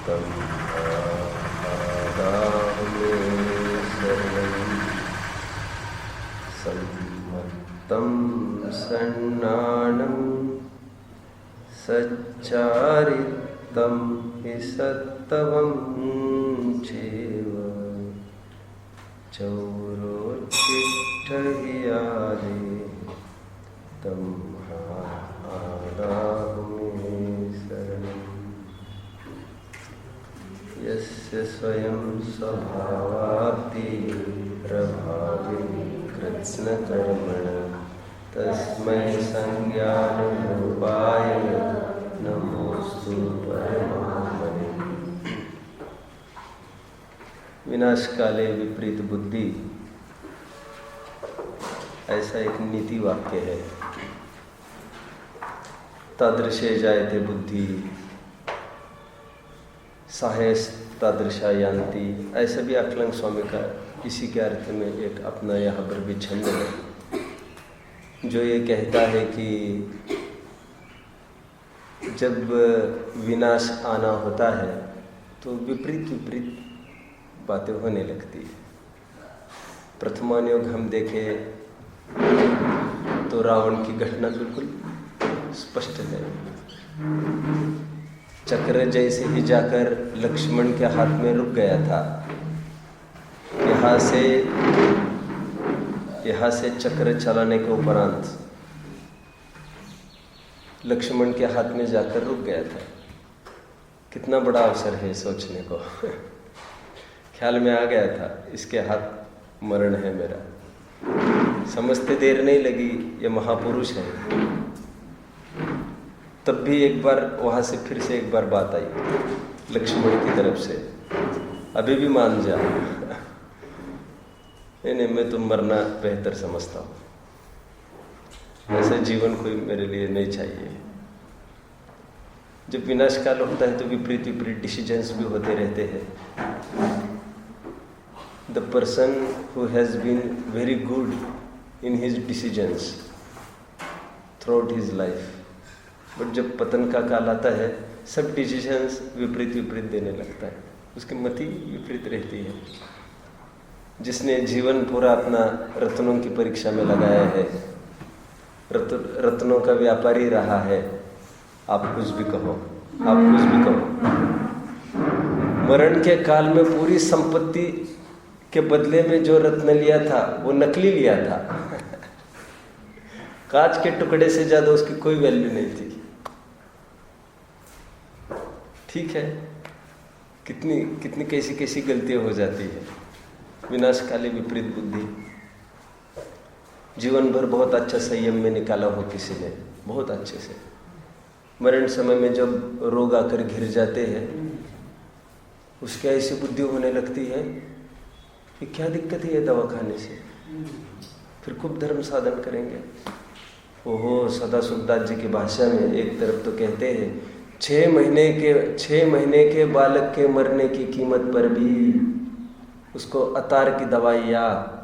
तं आदामे शरणं सम्मत्तं सन्नानं सच्चारितं हि सत्तवं चैव चौरोत्तिष्ठ हि आदे तं आदामे शरणं यस्य स्वयं स्वभावाप्तिप्रभावे कृत्स्नकर्मणः तस्मै संज्ञानरूपाय नमोस्तु परमात्मने। विनाश काले विपरीत बुद्धि, ऐसा एक नीति वाक्य है। तादृशे जायते बुद्धि साहेस तादृशा यान्ति, ऐसा भी अकलंग स्वामी का इसी के अर्थ में एक अपना यहाँ पर भी छंद है जो ये कहता है कि जब विनाश आना होता है तो विपरीत विपरीत बातें होने लगती है। प्रथमानुयोग हम देखें तो रावण की घटना बिल्कुल स्पष्ट है। चक्र जैसे ही जाकर लक्ष्मण के हाथ में रुक गया था, यहाँ से चक्र चलाने के उपरांत लक्ष्मण के हाथ में जाकर रुक गया था। कितना बड़ा अवसर है सोचने को। ख्याल में आ गया था इसके हाथ मरण है मेरा। समझते देर नहीं लगी, ये महापुरुष है। तब भी एक बार वहां से फिर से एक बार बात आई लक्ष्मण की तरफ से, अभी भी मान जा। नहीं, मैं तो मरना बेहतर समझता हूँ, ऐसा जीवन कोई मेरे लिए नहीं चाहिए। जब विनाश काल होता है तो विपरीत विपरीत डिसीजंस भी होते रहते हैं। The person who has been very good in his decisions through his life, but जब पतन का काल आता है सब डिसीजंस विपरीत विपरीत देने लगता है, उसकी मति विपरीत रहती है। जिसने जीवन पूरा अपना रत्नों की परीक्षा में लगाया है, रत्नों का व्यापारी रहा है, आप कुछ भी कहो, आप कुछ भी कहो, मरण के काल में पूरी संपत्ति के बदले में जो रत्न लिया था वो नकली लिया था। कांच के टुकड़े से ज्यादा उसकी कोई वैल्यू नहीं थी। ठीक है, कितनी कितनी कैसी कैसी गलतियां हो जाती है। विनाशकाली विपरीत बुद्धि जीवन भर बहुत अच्छा संयम में निकाला हो किसी ने, बहुत अच्छे से, मरण समय में जब रोग आकर घिर जाते हैं उसकी ऐसी बुद्धि होने लगती है कि क्या दिक्कत है ये दवा खाने से, फिर खूब धर्म साधन करेंगे। ओहो, सदा सुखदास जी की भाषा में एक तरफ तो कहते हैं 6 महीने के बालक के मरने की कीमत पर भी उसको अतार की दवाइयाँ,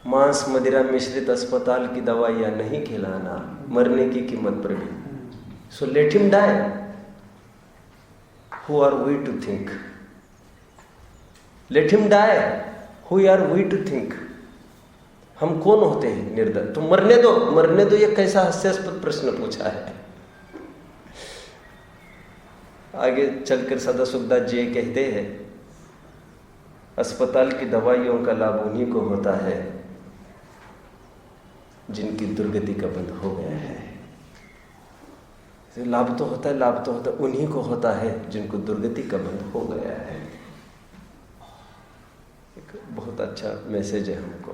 मांस मदिरा मिश्रित अस्पताल की दवाइयाँ नहीं खिलाना, मरने की कीमत पर भी। So let him die. Who are we to think? Let him die. Who are we to think? हम कौन होते हैं निर्दय? तो मरने दो, मरने दो, ये कैसा हास्यास्पद प्रश्न पूछा है। आगे चलकर सदा सुखदास जी कहते हैं अस्पताल की दवाइयों का लाभ उन्हीं को होता है जिनकी दुर्गति का बंध हो गया है। लाभ तो होता है, लाभ तो होता है, उन्हीं को होता है जिनको दुर्गति का बंध हो गया है। एक बहुत अच्छा मैसेज है हमको।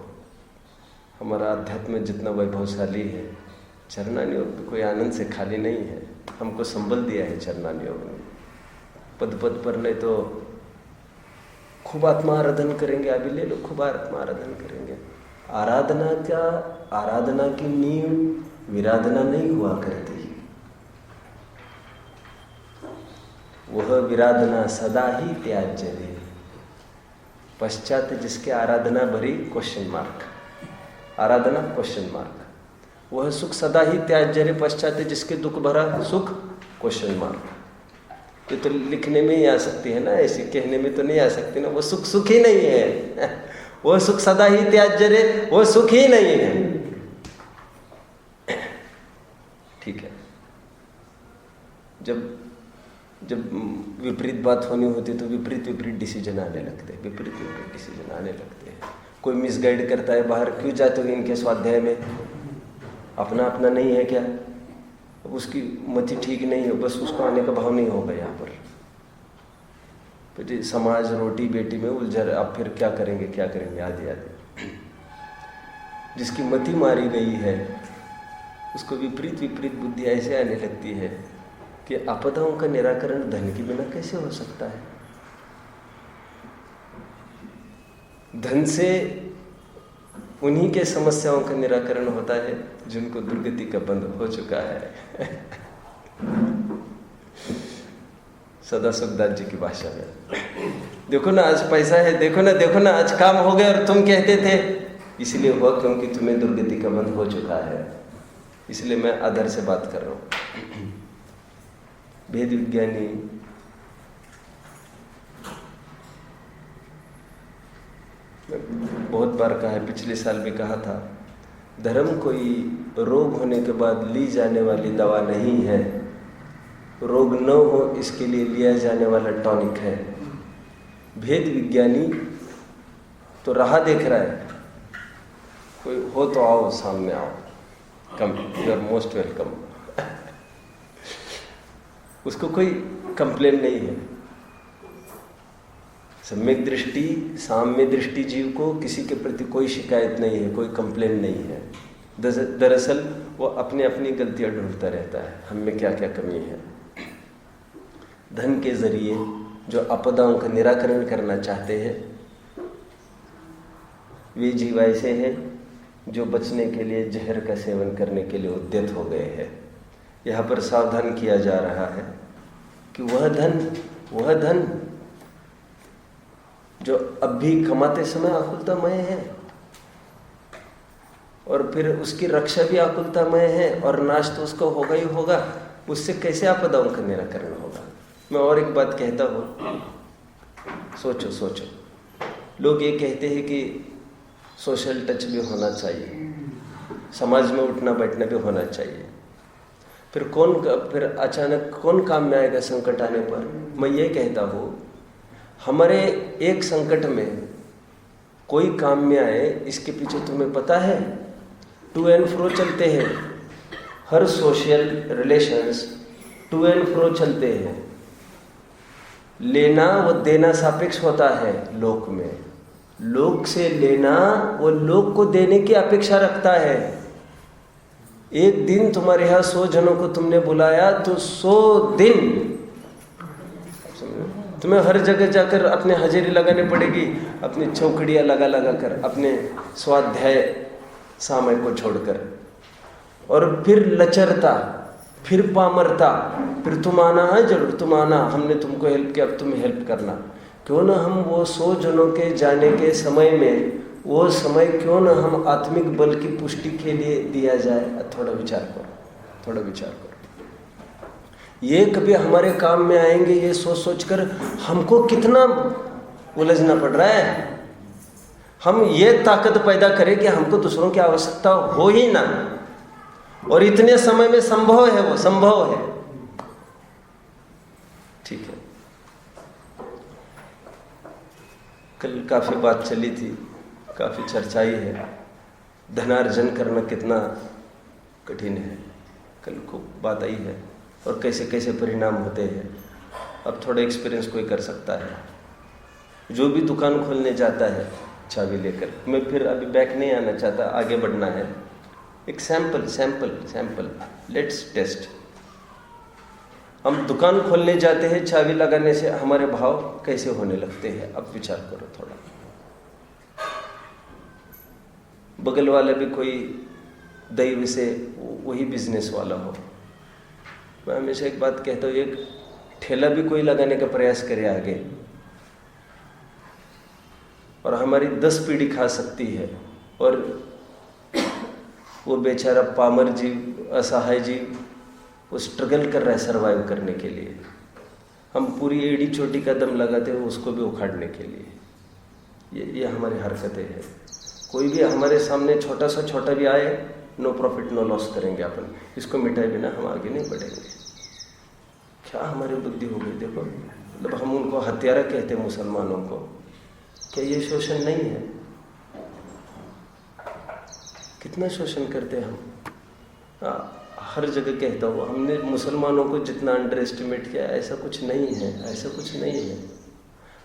हमारा अध्यात्म जितना वैभवशाली है, चरणानुयोग भी कोई आनंद से खाली नहीं है। हमको संबल दिया है चरणानुयोग ने। पद पद पर नहीं तो खूब आत्मा आराधन करेंगे, अभी ले लो, खूब आत्मा आराधन करेंगे। आराधना की नींव विराधना नहीं हुआ करती, वह विराधना सदा ही त्याज्य है। पश्चात जिसके आराधना भरी क्वेश्चन मार्क, आराधना क्वेश्चन मार्क, वह सुख सदा ही त्याज्य रे। पश्चात जिसके दुख भरा सुख क्वेश्चन मार्क। ये तो लिखने में ही आ सकती है ना, ऐसे कहने में तो नहीं आ सकती ना। वो सुख सुख ही नहीं है, वो सुख सदा ही त्याज्य रे, वो सुख ही नहीं है। ठीक है, जब विपरीत बात होनी होती तो विपरीत डिसीजन आने लगते, विपरीत डिसीजन आने लगते हैं। कोई मिसगाइड करता है, बाहर क्यों जाते हो इनके स्वाध्याय में, अपना अपना नहीं है क्या, उसकी मति ठीक नहीं है, बस उसको आने का भाव नहीं होगा यहाँ पर। फिर समाज रोटी बेटी में उलझा, अब फिर क्या करेंगे आदि आदि। जिसकी मति मारी गई है उसको विपरीत बुद्धि ऐसे आने लगती है कि आपदाओं का निराकरण धन के बिना कैसे हो सकता है। धन से उन्हीं के समस्याओं का निराकरण होता है जिनको दुर्गति का बंध हो चुका है। सदा सुखदास जी की भाषा में, देखो ना आज पैसा है, देखो ना आज काम हो गया, और तुम कहते थे इसलिए हुआ क्योंकि तुम्हें दुर्गति का बंध हो चुका है। इसलिए मैं आदर से बात कर रहा हूं। भेद विज्ञानी बहुत बार कहा है, पिछले साल भी कहा था, धर्म कोई रोग होने के बाद ली जाने वाली दवा नहीं है, रोग न हो इसके लिए लिया जाने वाला टॉनिक है। भेद विज्ञानी तो राह देख रहा है, कोई हो तो आओ, सामने आओ, कम, यू आर मोस्ट वेलकम। उसको कोई कंप्लेन नहीं है। सम्यक दृष्टि, साम्य दृष्टि जीव को किसी के प्रति कोई शिकायत नहीं है, कोई कंप्लेन नहीं है। दरअसल वो अपनी अपनी गलतियां ढूंढता रहता है, हम में क्या क्या कमी है। धन के जरिए जो आपदाओं का निराकरण करना चाहते हैं वे जीव ऐसे हैं जो बचने के लिए जहर का सेवन करने के लिए उद्यत हो गए हैं। यहाँ पर सावधान किया जा रहा है कि वह धन जो अब भी कमाते समय आकुलतामय है और फिर उसकी रक्षा भी आकुलतामय है और नाश तो उसको होगा ही होगा, उससे कैसे आपदाओं का निराकरण होगा। मैं और एक बात कहता हूँ, सोचो, लोग ये कहते हैं कि सोशल टच भी होना चाहिए, समाज में उठना बैठना भी होना चाहिए। फिर अचानक कौन काम में आएगा संकट आने पर। मैं ये कहता हूँ, हमारे एक संकट में कोई काम में आए इसके पीछे तुम्हें पता है टू एंड फ्रो चलते हैं, हर social relations to and fro चलते हैं। लेना व देना सापेक्ष होता है लोक में, लोक से लेना वो लोक को देने की अपेक्षा रखता है। एक दिन तुम्हारे यहाँ 100 जनों को तुमने बुलाया तो 100 दिन तुम्हें हर जगह जाकर अपने हाजिरी लगानी पड़ेगी, अपनी चौकड़ियाँ लगा कर, अपने स्वाध्याय समय को छोड़कर। और फिर लचरता, फिर पामरता, फिर तुम आना है जरूर, तुम आना, हमने तुमको हेल्प किया, अब तुम हेल्प करना। क्यों ना हम वो 100 जनों के जाने के समय में वो समय क्यों ना हम आत्मिक बल की पुष्टि के लिए दिया जाए। थोड़ा विचार करो। ये कभी हमारे काम में आएंगे ये सोच कर हमको कितना उलझना पड़ रहा है। हम ये ताकत पैदा करें कि हमको दूसरों की आवश्यकता हो ही ना, और इतने समय में संभव है, वो संभव है। ठीक है, कल काफी बात चली थी, काफी चर्चाई है, धनार्जन करना कितना कठिन है। कल खूब बात आई है और कैसे कैसे परिणाम होते हैं। अब थोड़ा एक्सपीरियंस कोई कर सकता है। जो भी दुकान खोलने जाता है चाबी लेकर, मैं फिर अभी बैक नहीं आना चाहता, आगे बढ़ना है। एक सैंपल लेट्स टेस्ट। हम दुकान खोलने जाते हैं, चाबी लगाने से हमारे भाव कैसे होने लगते हैं। अब विचार करो थोड़ा। बगल वाला भी कोई दैव से वही बिजनेस वाला हो। मैं हमेशा एक बात कहता हूँ, एक ठेला भी कोई लगाने का प्रयास करे आगे, और हमारी 10 पीढ़ी खा सकती है, और वो बेचारा पामर जीव, असहाय जीव, वो स्ट्रगल कर रहा है सर्वाइव करने के लिए। हम पूरी एड़ी चोटी का दम लगाते हैं उसको भी उखाड़ने के लिए। ये हमारी हरकतें हैं। कोई भी हमारे सामने छोटा सा छोटा भी आए, नो प्रॉफिट नो लॉस करेंगे अपन, इसको मिटाए बिना हम आगे नहीं बढ़ेंगे। क्या हमारी बुद्धि हो गई देखो। मतलब हम उनको हत्यारा कहते हैं मुसलमानों को, क्या ये शोषण नहीं है? कितना शोषण करते हैं हम। हर जगह कहता हूँ, हमने मुसलमानों को जितना अंडर एस्टिमेट किया, ऐसा कुछ नहीं है, ऐसा कुछ नहीं है।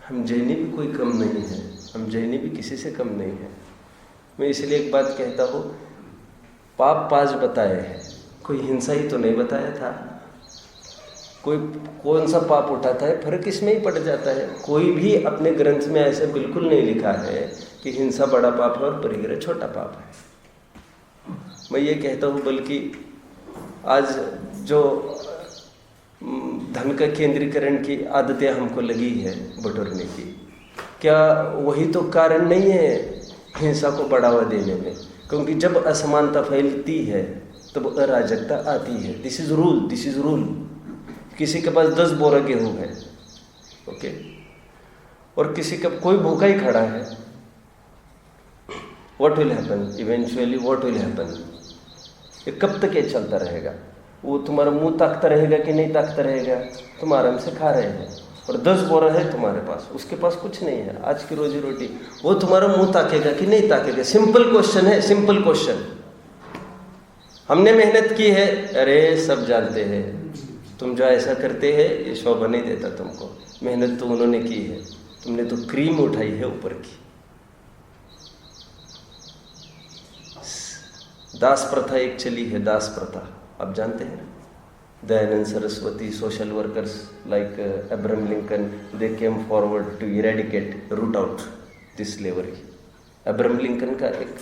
हम जैनी भी कोई कम नहीं है, हम जैनी भी किसी से कम नहीं है। मैं इसलिए एक बात कहता हूँ, पाप 5 बताए हैं, कोई हिंसा ही तो नहीं बताया था। कोई कौन सा पाप उठाता है, फर्क इसमें ही पड़ जाता है। कोई भी अपने ग्रंथ में ऐसे बिल्कुल नहीं लिखा है कि हिंसा बड़ा पाप है और परिग्रह छोटा पाप है। मैं ये कहता हूँ, बल्कि आज जो धन का केंद्रीकरण की आदतें हमको लगी है बटोरने की, क्या वही तो कारण नहीं है हिंसा को बढ़ावा देने में? क्योंकि जब असमानता फैलती है तब अराजकता आती है। This is rule. किसी के पास 10 बोरा गेहूं है, ओके, और किसी का कोई भूखा ही खड़ा है, what will happen eventually? What will happen? ये कब तक ये चलता रहेगा? वो तुम्हारा मुंह ताकता रहेगा कि नहीं ताकता रहेगा? तुम आराम से खा रहे हो और 10 बोरा है तुम्हारे पास, उसके पास कुछ नहीं है, आज की रोजी रोटी, वो तुम्हारा मुंह ताकेगा कि नहीं ताकेगा? सिंपल क्वेश्चन है, सिंपल क्वेश्चन। हमने मेहनत की है, अरे सब जानते हैं, तुम जो ऐसा करते हैं ये शोभा नहीं देता तुमको। मेहनत तो उन्होंने की है, तुमने तो क्रीम उठाई है ऊपर की। दास प्रथा एक चली है, दास प्रथा, आप जानते हैं। Dayanand Saraswati, social workers like Abraham Lincoln, they came forward to eradicate, root out this slavery. Abraham Lincoln का एक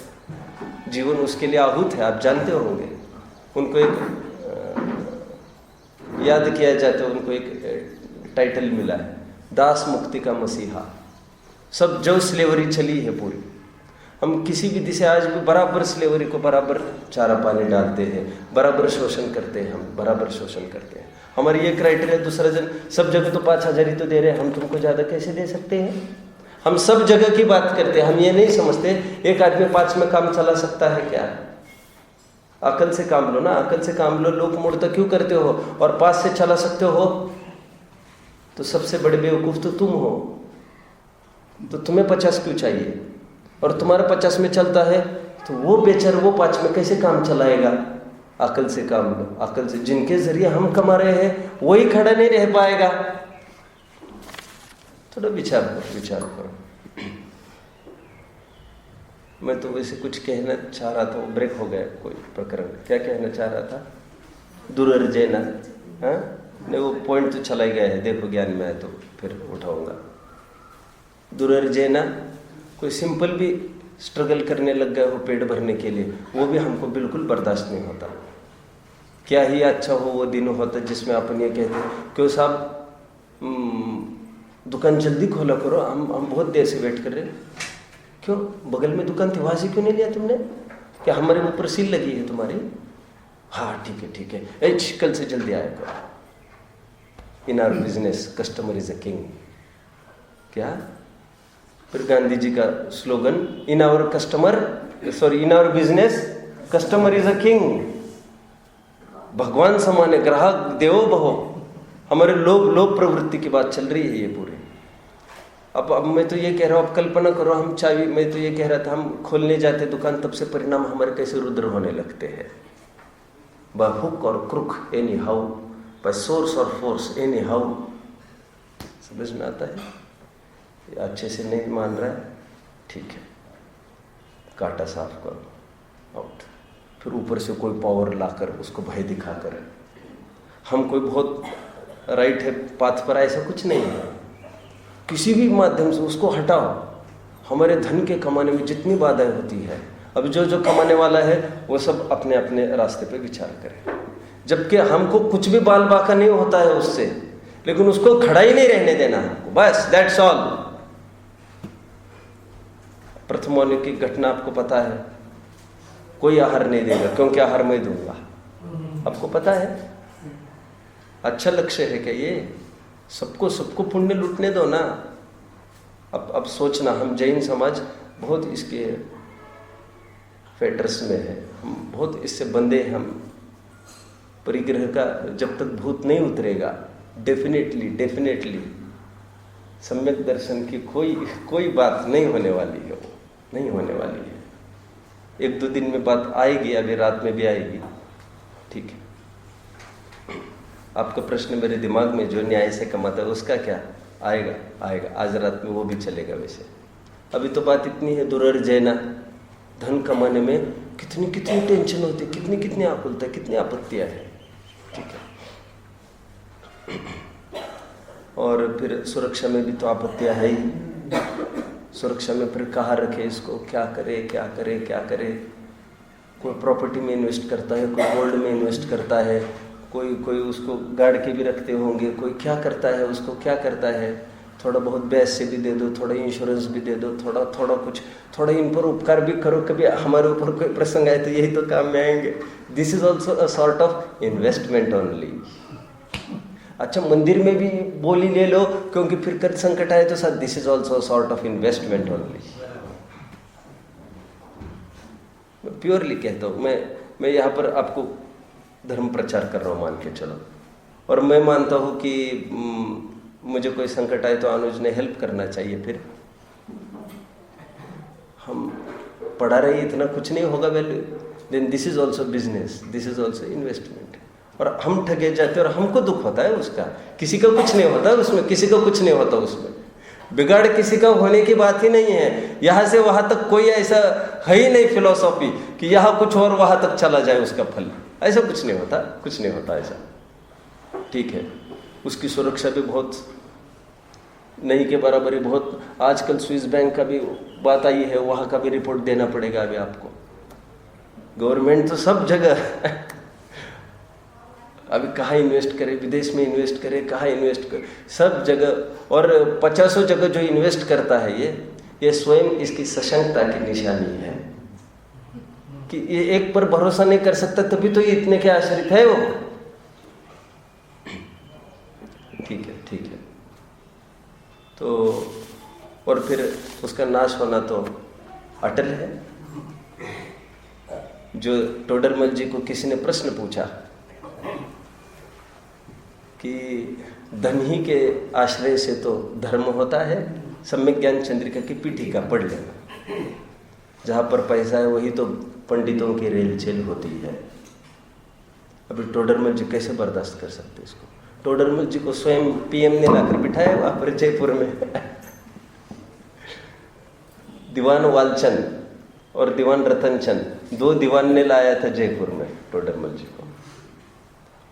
जीवन उसके लिए आहूत है, आप जानते होंगे। उनको एक याद किया जाता है, उनको एक टाइटल मिला है, दास मुक्ति का मसीहा। सब जो स्लेवरी चली है पूरी, हम किसी भी दिशा आज भी बराबर स्लेवरी को बराबर चारा पानी डालते हैं, बराबर शोषण करते हैं, हम बराबर शोषण करते हैं। हमारी ये क्राइटेरिया, दूसरा जन सब जगह तो 5,000 ही तो दे रहे हैं, हम तुमको ज़्यादा कैसे दे सकते हैं? हम सब जगह की बात करते हैं, हम ये नहीं समझते एक आदमी 5 में काम चला सकता है क्या? अकल से काम लो ना, अकल से काम लो। लोग मोड़ता क्यों करते हो? और 5 से चला सकते हो तो सबसे बड़े बेवकूफ़ तो तुम हो। तो तुम्हें 50 क्यों चाहिए? और तुम्हारा 50 में चलता है तो वो बेचारा वो 5 में कैसे काम चलाएगा? अकल से काम लो, अकल से। जिनके जरिए हम कमा रहे हैं वही खड़ा नहीं रह पाएगा। थोड़ा विचार करो। मैं तो वैसे कुछ कहना चाह रहा था, वो ब्रेक हो गया कोई प्रकरण। क्या कहना चाह रहा था? दुर्जेना, हाँ नहीं, वो पॉइंट तो चला ही गया है, देखो ज्ञान में है तो फिर उठाऊंगा। दुर्जेना, कोई सिंपल भी स्ट्रगल करने लग गए हो पेट भरने के लिए, वो भी हमको बिल्कुल बर्दाश्त नहीं होता। क्या ही अच्छा हो वो दिन होता जिसमें अपन ये कहते हैं, क्यों साहब दुकान जल्दी खोला करो, हम बहुत देर से वेट कर रहे हैं। क्यों? बगल में दुकान थी, वहाँ से क्यों नहीं लिया तुमने? क्या हमारे ऊपर सील लगी है तुम्हारी? हाँ ठीक है, कल से जल्दी आया करो। In our business customer is a king. क्या? फिर गांधी जी का slogan, in our business customer is a king. भगवान समाने ग्राहक देवो भव। हमारे लोभ प्रवृत्ति की बात चल रही है ये पूरी। अब मैं तो ये कह रहा हूँ, अब कल्पना करो हम चाबी, मैं तो ये कह रहा था, हम खोलने जाते दुकान तब से परिणाम हमारे कैसे रुद्र होने लगते हैं। बाय हुक और crook anyhow, by source और फोर्स एनी हाउ। समझ में आता है? अच्छे से नहीं मान रहा है, ठीक है, कांटा साफ करो, आउट। फिर ऊपर से कोई पावर लाकर उसको भय दिखाकर हम कोई बहुत राइट है पाथ पर, ऐसा कुछ नहीं है। किसी भी माध्यम से उसको हटाओ। हमारे धन के कमाने में जितनी बाधाएं होती है, अब जो कमाने वाला है वो सब अपने अपने रास्ते पे विचार करे। जबकि हमको कुछ भी बाल बाका नहीं होता है उससे, लेकिन उसको खड़ा ही नहीं रहने देना हमको, बस दैट्स ऑल। प्रथमोनि की घटना आपको पता है, कोई आहार नहीं देगा क्योंकि आहार मैं दूंगा। आपको पता है? अच्छा लक्ष्य है क्या ये? सबको सबको पुण्य लूटने दो ना। अब सोचना, हम जैन समाज बहुत इसके फेटर्स में है, हम बहुत इससे बंधे हैं। हम परिग्रह का जब तक भूत नहीं उतरेगा, डेफिनेटली सम्यक दर्शन की कोई बात नहीं होने वाली है, वो नहीं होने वाली है। 1-2 दिन में बात आएगी, अभी रात में भी आएगी, ठीक है। आपका प्रश्न मेरे दिमाग में जो न्याय से कमाता है उसका क्या आएगा, आज रात में वो भी चलेगा। वैसे अभी तो बात इतनी है, दुर्जयना धन कमाने में कितनी टेंशन होती, कितनी आकुलता, कितनी आपत्तियां हैं, ठीक है। और फिर सुरक्षा में भी तो आपत्तियां है ही। सुरक्षा में फिर कहाँ रखे इसको, क्या करे। कोई प्रॉपर्टी में इन्वेस्ट करता है, कोई गोल्ड में इन्वेस्ट करता है, कोई उसको गाड़ के भी रखते होंगे, कोई क्या करता है, उसको क्या करता है। थोड़ा बहुत ब्याज से भी दे दो, थोड़ा इंश्योरेंस भी दे दो, थोड़ा इन पर उपकार भी करो। कभी हमारे ऊपर कोई प्रसंग आए तो यही तो काम में आएंगे। This is also a sort of investment only. अच्छा, मंदिर में भी बोली ले लो, क्योंकि फिर कल संकट आए तो sir this is also sort of investment only. Purely कहता हूँ मैं यहाँ पर आपको धर्म प्रचार कर रहा हूँ, मान के चलो। और मैं मानता हूँ कि मुझे कोई संकट आए तो अनुज ने हेल्प करना चाहिए। फिर हम पढ़ा रहे इतना कुछ नहीं होगा value, then this is also business, this is also investment. और हम ठगे जाते हैं और हमको दुख होता है उसका, किसी का कुछ नहीं होता उसमें, किसी का कुछ नहीं होता उसमें। बिगाड़ किसी का होने की बात ही नहीं है। यहाँ से वहाँ तक कोई ऐसा है ही नहीं फिलॉसफी कि यहाँ कुछ और वहाँ तक चला जाए उसका फल, ऐसा कुछ नहीं होता ऐसा, ठीक है। उसकी सुरक्षा भी बहुत नहीं के बराबर ही, बहुत। आजकल स्विस बैंक का भी बात आई है, वहाँ का भी रिपोर्ट देना पड़ेगा अभी आपको। गवर्नमेंट तो सब जगह अभी कहाँ इन्वेस्ट करे, विदेश में इन्वेस्ट करे, कहाँ इन्वेस्ट करे, सब जगह। और 50 जगह जो इन्वेस्ट करता है ये स्वयं इसकी सशंकता की निशानी है कि ये एक पर भरोसा नहीं कर सकता, तभी तो ये इतने के आश्रित है वो। ठीक है। तो और फिर उसका नाश होना तो अटल है। जो टोडरमल जी को किसी ने प्रश्न पूछा कि धन ही के आश्रय से तो धर्म होता है, सम्यक ज्ञान चंद्रिका की पीठिका पढ़ लेना। जहाँ पर पैसा है वही तो पंडितों की रेलचेल होती है। अभी टोडरमल जी कैसे बर्दाश्त कर सकते इसको? टोडरमल जी को स्वयं पीएम ने लाकर बिठाया वहाँ पर जयपुर में। दीवान वालचंद और दीवान रतनचंद, 2 दीवान ने लाया था जयपुर में टोडरमल जी को।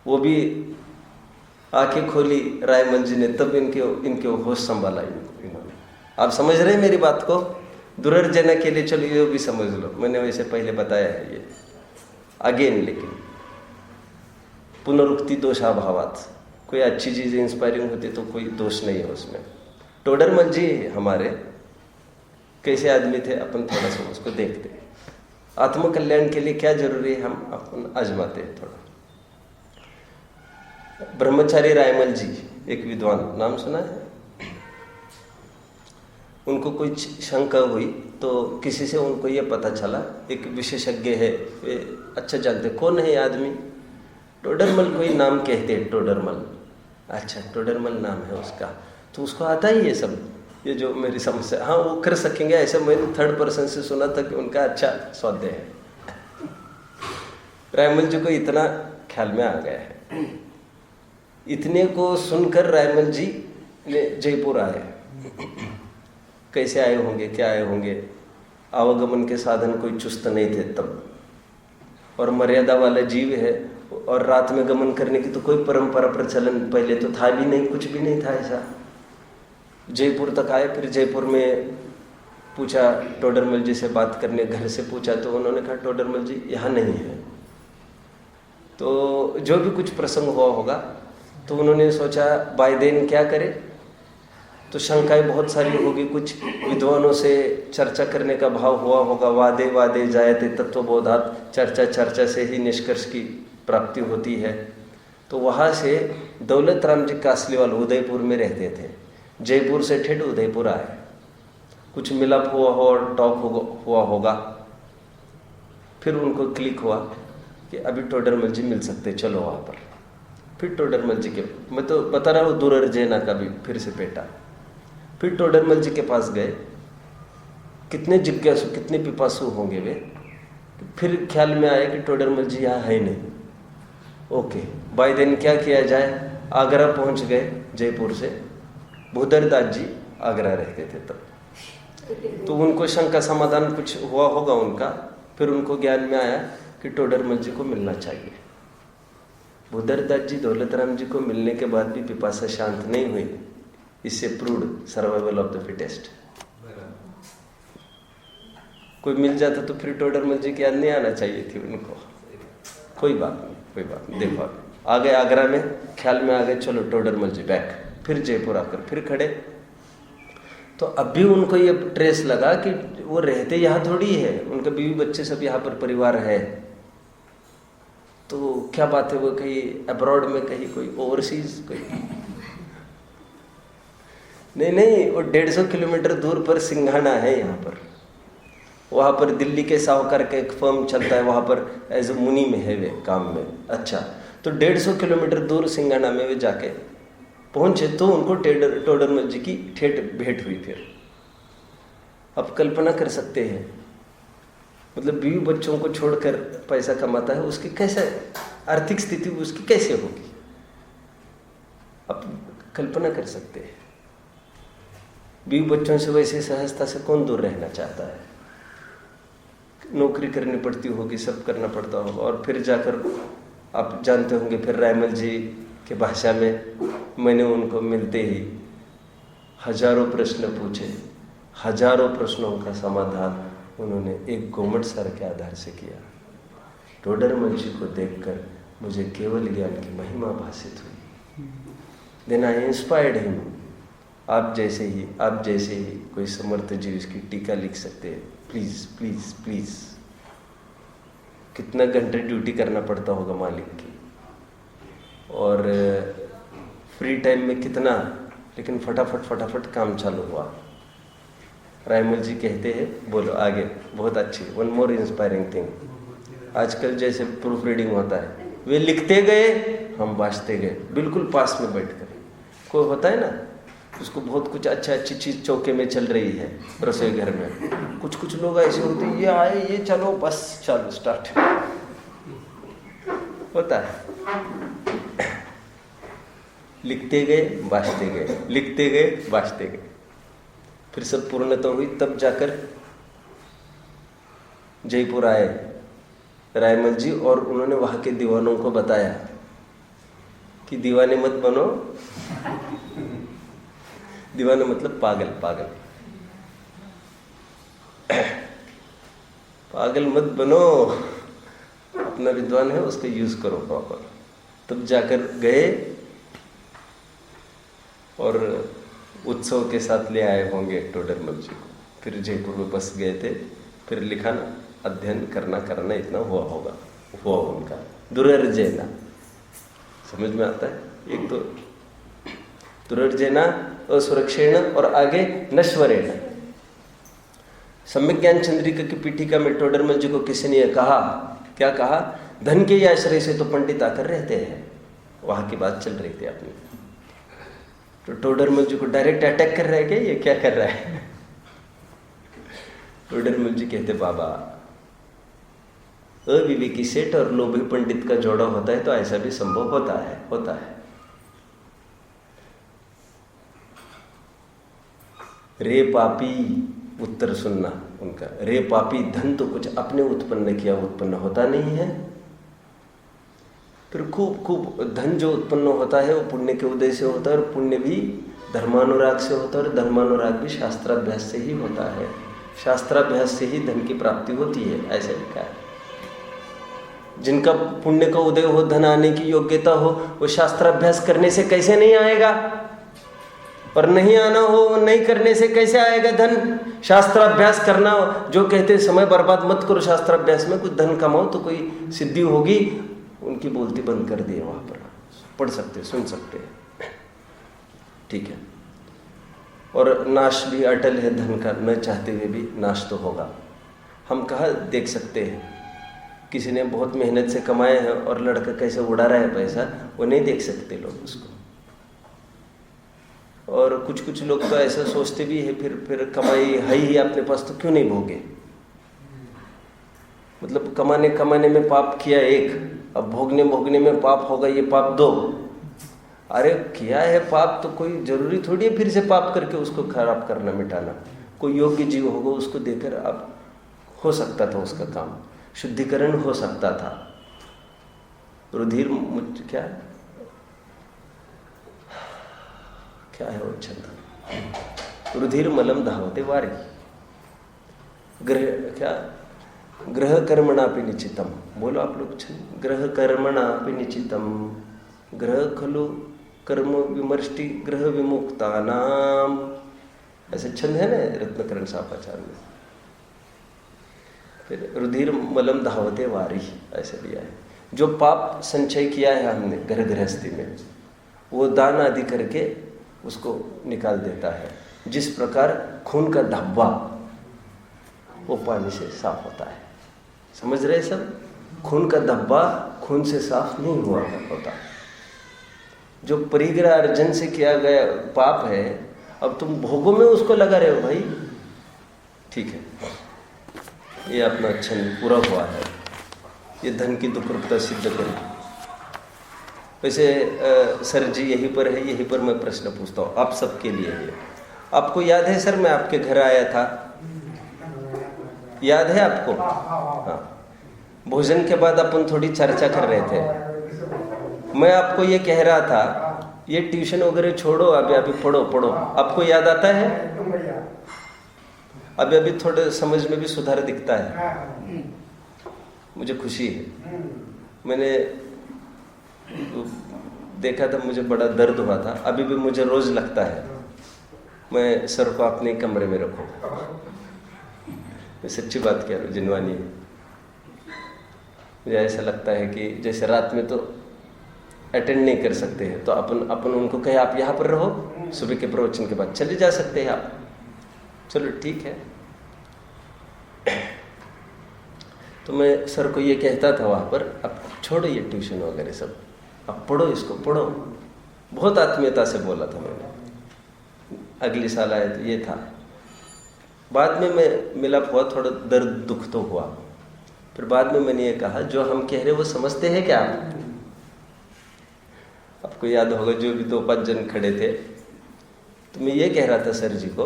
वो भी आंखें खोली रायमल जी ने, तब इनके होश संभाला इन्होंने। आप समझ रहे हैं मेरी बात को? दुर्जना के लिए चलो ये भी समझ लो, मैंने वैसे पहले बताया है ये अगेन। लेकिन पुनरुक्ति दोषाभावात, कोई अच्छी चीज़ इंस्पायरिंग होती तो कोई दोष नहीं है उसमें। टोडरमल जी हमारे कैसे आदमी थे, अपन थोड़ा सा उसको देखते। आत्मकल्याण के लिए क्या जरूरी है हम अपन आजमाते हैं थोड़ा। ब्रह्मचारी रायमल जी एक विद्वान, नाम सुना है? उनको कोई शंका हुई तो किसी से उनको ये पता चला, एक विशेषज्ञ है, वे अच्छा जानते कौन है आदमी। टोडरमल कोई नाम कहते हैं, टोडरमल। अच्छा, टोडरमल नाम है उसका, तो उसको आता ही ये सब, ये जो मेरी समस्या। हाँ, वो कर सकेंगे ऐसा मैंने 3rd पर्सन से सुना था कि उनका अच्छा स्वाध्याय है। रायमल जी को इतना ख्याल में आ गया है। इतने को सुनकर रायमल जी ने जयपुर आए। कैसे आए होंगे, क्या आए होंगे? आवागमन के साधन कोई चुस्त नहीं थे तब, और मर्यादा वाला जीव है, और रात में गमन करने की तो कोई परंपरा प्रचलन पहले तो था भी नहीं, कुछ भी नहीं था ऐसा। जयपुर तक आए, फिर जयपुर में पूछा टोडरमल जी से बात करने, घर से पूछा तो उन्होंने कहा टोडरमल जी यहाँ नहीं है। तो जो भी कुछ प्रसंग हुआ होगा तो उन्होंने सोचा बाय देन क्या करे, तो शंकाएं बहुत सारी होगी, कुछ विद्वानों से चर्चा करने का भाव हुआ होगा। वादे जायते तत्वबोधात, चर्चा से ही निष्कर्ष की प्राप्ति होती है। तो वहाँ से दौलत राम जी कासलीवाल उदयपुर में रहते थे। जयपुर से ठेठ उदयपुर आए, कुछ मिलाप हुआ हो और टॉप हुआ होगा, फिर उनको क्लिक हुआ कि अभी टोडरमल जी मिल सकते, चलो वहाँ पर। फिर टोडरमल जी के, मैं तो बता रहा हूँ दुर्जयना का भी फिर से पेटा। फिर टोडरमल जी के पास गए, कितने जिज्ञासु कितने पिपासु होंगे वे। फिर ख्याल में आया कि टोडरमल जी यहाँ है नहीं। ओके, बाय दिन क्या किया जाए, आगरा पहुँच गए जयपुर से। भूधरदास जी आगरा रहते थे तब, तो उनको शंका समाधान कुछ हुआ होगा उनका। फिर उनको ज्ञान में आया कि टोडरमल जी को मिलना चाहिए। भूधरदास जी दौलत राम जी को मिलने के बाद भी पिपासा शांत नहीं हुई। इससे proved survival of the fittest. कोई मिल जाता तो फिर टोडरमल जी की याद नहीं आना चाहिए थी उनको। कोई बात नहीं, कोई बात नहीं। देखो आ गए आगरा में, ख्याल में आ गए, चलो टोडरमल जी बैक। फिर जयपुर आकर फिर खड़े, तो अब भी उनको ये ट्रेस लगा कि वो रहते यहाँ थोड़ी है, उनके बीवी बच्चे सब यहाँ पर परिवार है। तो क्या बात है, वो कहीं अब्रॉड में, कहीं कोई ओवरसीज, कोई नहीं, वो 150 किलोमीटर दूर पर सिंघाना है यहाँ पर। वहाँ पर दिल्ली के साहूकार का एक फर्म चलता है, वहाँ पर एज ए मुनि में है वे काम में। अच्छा, तो 150 किलोमीटर दूर सिंघाना में वे जाके पहुंचे, तो उनको टोडरमल जी की ठेठ भेंट हुई। फिर अब कल्पना कर सकते हैं, मतलब बीवी बच्चों को छोड़कर पैसा कमाता है, उसकी कैसे आर्थिक स्थिति उसकी कैसे होगी, अब कल्पना कर सकते हैं। बीवी बच्चों से वैसे सहजता से कौन दूर रहना चाहता है। नौकरी करनी पड़ती होगी, सब करना पड़ता होगा। और फिर जाकर आप जानते होंगे, फिर रायमल जी के भाषा में मैंने उनको मिलते ही हजारों प्रश्न पूछे। हजारों प्रश्नों का समाधान उन्होंने एक गोमट सार के आधार से किया। टोडरमल जी को देखकर मुझे केवल ज्ञान की महिमा भासित हुई। Then I inspired him. आप जैसे ही कोई समर्थ जी उसकी टीका लिख सकते हैं। Please please please. कितना घंटे ड्यूटी करना पड़ता होगा मालिक की, और फ्री टाइम में कितना, लेकिन फटाफट काम चालू हुआ। रायमल जी कहते हैं, बोलो आगे, बहुत अच्छी। वन मोर इंस्पायरिंग थिंग, आजकल जैसे प्रूफ रीडिंग होता है, वे लिखते गए, हम बाँचते गए, बिल्कुल पास में बैठकर। कोई होता है ना, उसको बहुत कुछ अच्छी चीज़ चौके में चल रही है रसोई घर में, कुछ लोग ऐसे होते हैं, ये आए, ये चलो, बस चालू स्टार्ट होता है। लिखते गए बाँचते गए, लिखते गए बाँचते गए। फिर सब पूर्णता हुई, तब जाकर जयपुर आए रायमल जी, और उन्होंने वहाँ के दीवानों को बताया कि दीवाने मत बनो। दीवाना मतलब पागल पागल मत बनो, अपना विद्वान है उसका यूज करो प्रॉपर। तब जाकर गए और उत्सव के साथ ले आए होंगे टोडरमल जी को। फिर जयपुर में बस गए थे, फिर लिखाना, अध्ययन करना इतना हुआ उनका। दुर्जयना समझ में आता है। एक तो दुर्जयना, असुरक्षेण, और आगे नश्वरेण। सम्यक ज्ञान चंद्रिका की पीठिका में टोडरमल जी को किसी ने कहा, क्या कहा, धन के आश्रय से तो पंडित आकर रहते हैं। वहां की बात चल रही थी अपनी, तो टोडरमल जी को डायरेक्ट अटैक कर रहा है, क्या ये क्या कर रहा है। टोडरमल जी कहते, बाबा अविवेकी सेठ और लोभी पंडित का जोड़ा होता है तो ऐसा भी संभव होता है। रे पापी, उत्तर सुनना उनका। रे पापी, धन तो कुछ अपने उत्पन्न होता नहीं है। फिर खूब धन जो उत्पन्न होता है वो पुण्य के उदय से होता है, और पुण्य भी धर्मानुराग से होता है, और धर्मानुराग भी शास्त्राभ्यास से ही होता है। शास्त्राभ्यास से ही धन की प्राप्ति होती है, ऐसा लिखा है। जिनका पुण्य का उदय हो, धन आने की योग्यता हो, वो शास्त्राभ्यास करने से कैसे नहीं आएगा, और नहीं आना हो, नहीं करने से कैसे आएगा धन। शास्त्राभ्यास करना, जो कहते समय बर्बाद मत करो शास्त्राभ्यास में, कुछ धन कमाओ तो कोई सिद्धि होगी, उनकी बोलती बंद कर दिए वहां पर। पढ़ सकते हैं, सुन सकते हैं, ठीक है। और नाश भी अटल है धन का, न चाहते हुए भी नाश तो होगा। हम कहाँ देख सकते हैं किसी ने बहुत मेहनत से कमाए हैं और लड़का कैसे उड़ा रहा है पैसा, वो नहीं देख सकते लोग उसको। और कुछ लोग तो ऐसा सोचते भी है, फिर कमाई है ही अपने पास तो क्यों नहीं भोगे। मतलब कमाने में पाप किया एक, अब भोगने में पाप होगा, ये पाप दो। अरे किया है पाप तो कोई जरूरी थोड़ी है फिर से पाप करके उसको खराब करना, मिटाना। कोई योग्य जीव होगा उसको देकर अब हो सकता था उसका काम, शुद्धिकरण हो सकता था। रुधिर क्या है वो छंद, रुधिर मलम धावते वारी, ग्रह कर्मणापि निश्चितम। बोलो आप लोग छंद, ग्रह कर्मणापि निश्चितम, ग्रह खलु कर्म विमर्ष्टि ग्रह विमुक्ता नाम, ऐसे छंद है ना रत्नकरण सापाचार में। फिर रुधिर मलम धावते वारी ऐसे दिया है। जो पाप संचय किया है हमने घर गृहस्थी में, वो दान आदि करके उसको निकाल देता है। जिस प्रकार खून का धब्बा वो पानी से साफ होता है, समझ रहे सब? खून का धब्बा खून से साफ नहीं हुआ होता। जो परिग्रह अर्जन से किया गया पाप है, अब तुम भोगों में उसको लगा रहे हो भाई, ठीक है। ये अपना छंद पूरा हुआ है, ये धन की दुर्लभता सिद्ध करेगी। वैसे सर जी यहीं पर है, यहीं पर मैं प्रश्न पूछता हूँ आप सबके लिए है। आपको याद है सर मैं आपके घर आया था, याद है आपको? हाँ, भोजन के बाद अपन थोड़ी चर्चा कर रहे थे। मैं आपको ये कह रहा था ये ट्यूशन वगैरह छोड़ो, अभी पढ़ो। आपको याद आता है? अभी थोड़े समझ में भी सुधार दिखता है, मुझे खुशी है। मैंने देखा था, मुझे बड़ा दर्द हुआ था, अभी भी मुझे रोज लगता है मैं सर को अपने कमरे में रखूं। मैं सच्ची बात कह रहा हूँ, जिनवानी। मुझे ऐसा लगता है कि जैसे रात में तो अटेंड नहीं कर सकते हैं, तो अपन उनको कहे आप यहाँ पर रहो, सुबह के प्रवचन के बाद चले जा सकते हैं आप। चलो ठीक है। तो मैं सर को ये कहता था वहाँ पर, अब छोड़ो ये ट्यूशन वगैरह सब, अब पढ़ो, इसको पढ़ो। बहुत आत्मीयता से बोला था मैंने। अगले साल आए तो ये था। बाद में मैं मिलाप हुआ, थोड़ा दर्द दुख तो हुआ। फिर बाद में मैंने ये कहा जो हम कह रहे वो समझते हैं क्या आप? आपको याद होगा जो भी 2-5 जन खड़े थे, तो मैं ये कह रहा था सर जी को,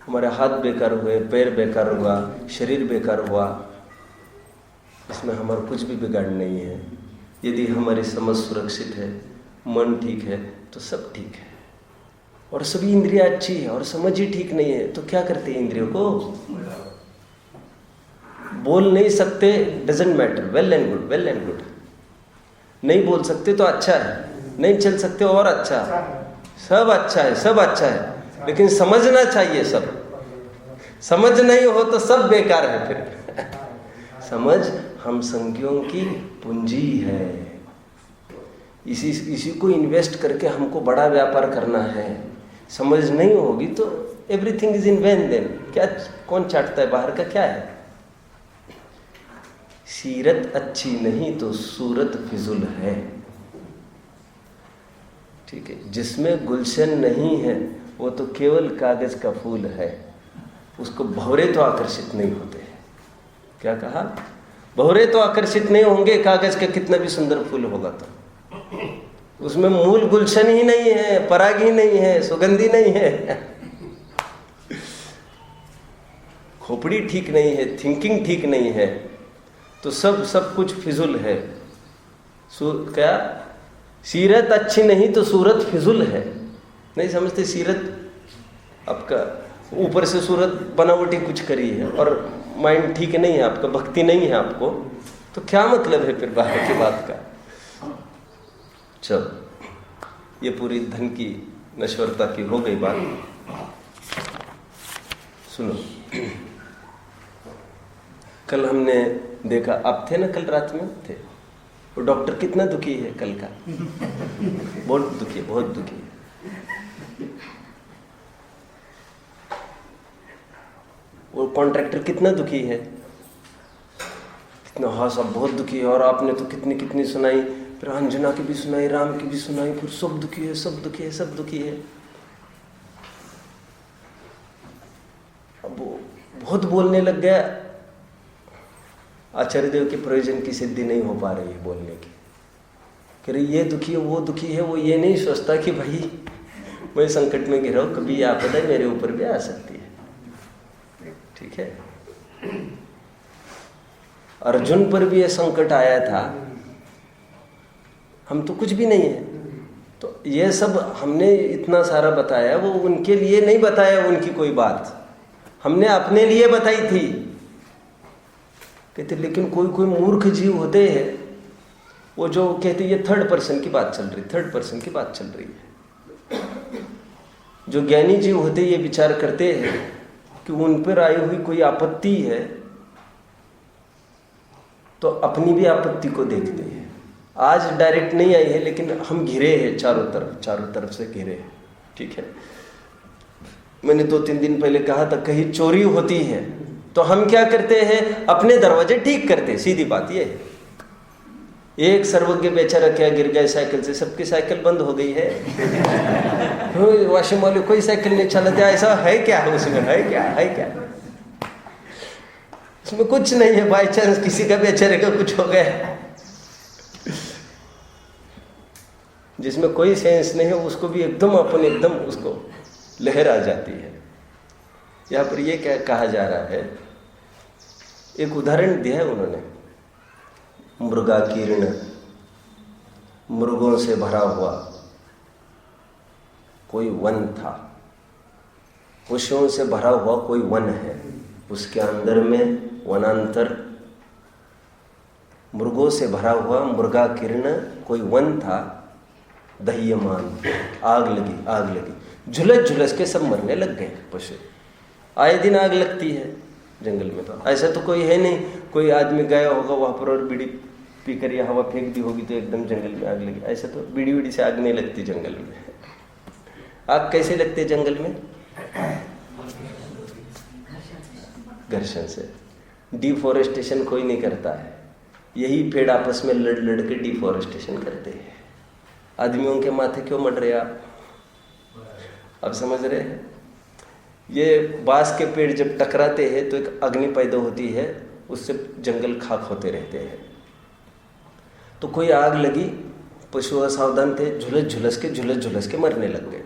हमारे हाथ बेकार हुए, पैर बेकार हुआ, शरीर बेकार हुआ, इसमें हमारा कुछ भी बिगाड़ नहीं है। यदि हमारी समझ सुरक्षित है, मन ठीक है, तो सब ठीक है। और सभी इंद्रियां अच्छी है और समझ ही ठीक नहीं है, तो क्या करते हैं इंद्रियों को? बोल नहीं सकते, doesn't matter, well and good. नहीं बोल सकते तो अच्छा है, नहीं चल सकते और अच्छा, सब अच्छा है, लेकिन समझना चाहिए सब। समझ नहीं हो तो सब बेकार है फिर। समझ हम संज्ञों की पूंजी है, इसी को इन्वेस्ट करके हमको बड़ा व्यापार करना है। समझ नहीं होगी तो everything is in vain. Then क्या, कौन चाटता है बाहर का, क्या है? सीरत अच्छी नहीं तो सूरत फिजुल है, ठीक है। जिसमें गुलशन नहीं है वो तो केवल कागज का फूल है, उसको भंवरे तो आकर्षित नहीं होते। क्या कहा? भंवरे तो आकर्षित नहीं होंगे, कागज का कितना भी सुंदर फूल होगा तो उसमें मूल गुलशन ही नहीं है, पराग ही नहीं है, सुगंधी नहीं है, खोपड़ी ठीक नहीं है, थिंकिंग ठीक नहीं है, तो सब कुछ फिजुल है। क्या? सीरत अच्छी नहीं तो सूरत फिजुल है। नहीं समझते? सीरत आपका ऊपर से सूरत बनावटी कुछ करी है और माइंड ठीक नहीं है आपका, भक्ति नहीं है आपको, तो क्या मतलब है फिर बाहर की बात का? चलो, ये पूरी धन की नश्वरता की हो गई बात। सुनो, कल हमने देखा, आप थे ना कल रात में? थे। वो डॉक्टर कितना दुखी है कल का, बहुत दुखी है, बहुत दुखी है। वो कॉन्ट्रैक्टर कितना दुखी है, कितना, हाँ सब बहुत दुखी है। और आपने तो कितनी कितनी सुनाई, फिर अंजना की भी सुनाई, राम की भी सुनाई, फिर सब दुखी है, सब दुखी है, सब दुखी है। अब वो बहुत बोलने लग गया। आचार्य देव के प्रयोजन की सिद्धि नहीं हो पा रही है बोलने की। कह रही ये दुखी है, वो दुखी है। वो ये नहीं सोचता कि भाई मैं संकट में घिरा हूं, कभी आपदा मेरे ऊपर भी आ सकती है। ठीक है, अर्जुन पर भी यह संकट आया था, हम तो कुछ भी नहीं है। तो ये सब हमने इतना सारा बताया, वो उनके लिए नहीं बताया, उनकी कोई बात हमने अपने लिए बताई थी। कहते लेकिन कोई कोई मूर्ख जीव होते हैं, वो जो कहते ये थर्ड पर्सन की बात चल रही, थर्ड पर्सन की बात चल रही है। जो ज्ञानी जीव होते ये विचार करते हैं कि उन पर आई हुई कोई आपत्ति है तो अपनी भी आपत्ति को देखते हैं। आज डायरेक्ट नहीं आई है, लेकिन हम घिरे हैं चारों तरफ से घिरे हैं। ठीक है, मैंने 2-3 दिन पहले कहा था, कहीं चोरी होती है तो हम क्या करते हैं, अपने दरवाजे ठीक करते। सीधी बात ये है। एक सर्वज्ञ बेचारा क्या गिर गया साइकिल से, सबकी साइकिल बंद हो गई है। वाशिंग वाले कोई साइकिल नहीं चलाता, ऐसा है क्या उसमें, है क्या उसमें कुछ नहीं है। बाई चांस किसी का बेचारे का कुछ हो गया, जिसमें कोई सेंस नहीं है, उसको भी एकदम उसको लहर आ जाती है। यहाँ पर ये क्या कहा जा रहा है, एक उदाहरण दिया है उन्होंने, मृगाकीर्ण, मृगों से भरा हुआ कोई वन था, पशुओं से भरा हुआ कोई वन है, उसके अंदर में वनांतर, मृगों से भरा हुआ मृगाकीर्ण कोई वन था। दह्यमान, आग लगी, झुलस के सब मरने लग गए पशु। आए दिन आग लगती है जंगल में। तो ऐसा तो कोई है नहीं, कोई आदमी गया होगा वहाँ पर और बीड़ी पीकर या हवा फेंक दी होगी तो एकदम जंगल में आग लगी। ऐसा तो बीड़ी से आग नहीं लगती जंगल में। आग कैसे लगती है जंगल में? घर्षण से। डिफॉरेस्टेशन कोई नहीं करता है, यही पेड़ आपस में लड़ के डिफॉरेस्टेशन करते हैं। आदमियों के माथे क्यों मर रहे आप? अब समझ रहे हैं? ये बांस के पेड़ जब टकराते हैं तो एक अग्नि पैदा होती है, उससे जंगल खाक होते रहते हैं। तो कोई आग लगी, पशु असावधान थे, झुलस के मरने लग गए।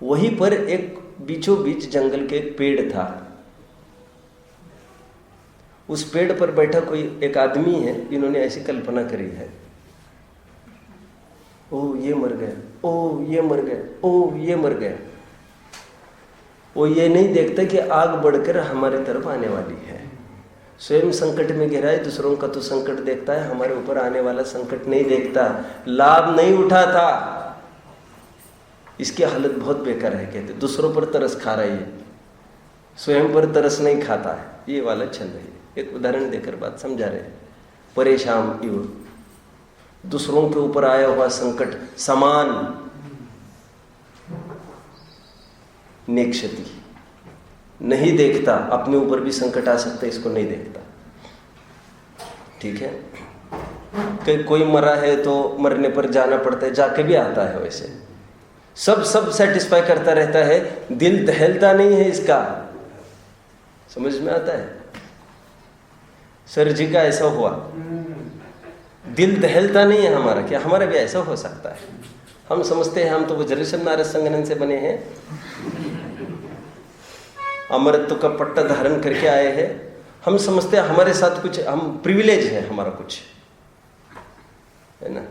वहीं पर एक बीचों बीच जंगल के एक पेड़ था। उस पेड़ पर बैठा कोई एक आदमी है, इन्होंने ऐसी कल्पना करी है, ओ ये मर गया, ओ ये मर गया, ओ ये मर गया। वो ये नहीं देखता कि आग बढ़कर हमारे तरफ आने वाली है। स्वयं संकट में घिरा है, दूसरों का तो संकट देखता है, हमारे ऊपर आने वाला संकट नहीं देखता, लाभ नहीं उठाता। इसकी हालत बहुत बेकार है। कहते दूसरों पर तरस खा रही है, स्वयं पर तरस नहीं खाता है। ये वाला चल रही है। एक उदाहरण देकर बात समझा रहे हैं। परेशान इव, दूसरों के ऊपर आया हुआ संकट समान नेक्षति, नहीं देखता, अपने ऊपर भी संकट आ सकता है, इसको नहीं देखता। ठीक है, कि कोई मरा है तो मरने पर जाना पड़ता है, जाके भी आता है। वैसे सब सेटिस्फाई करता रहता है, दिल दहलता नहीं है इसका। समझ में आता है? सर जी का ऐसा हुआ, दिल दहलता नहीं है हमारा, क्या हमारा भी ऐसा हो सकता है? हम समझते हैं हम तो वज्रेश्वर नारद संगठन से बने हैं, अमरत्व का पट्टा धारण करके आए हैं। हम समझते हैं हमारे साथ कुछ, हम प्रिविलेज है हमारा कुछ, है ना?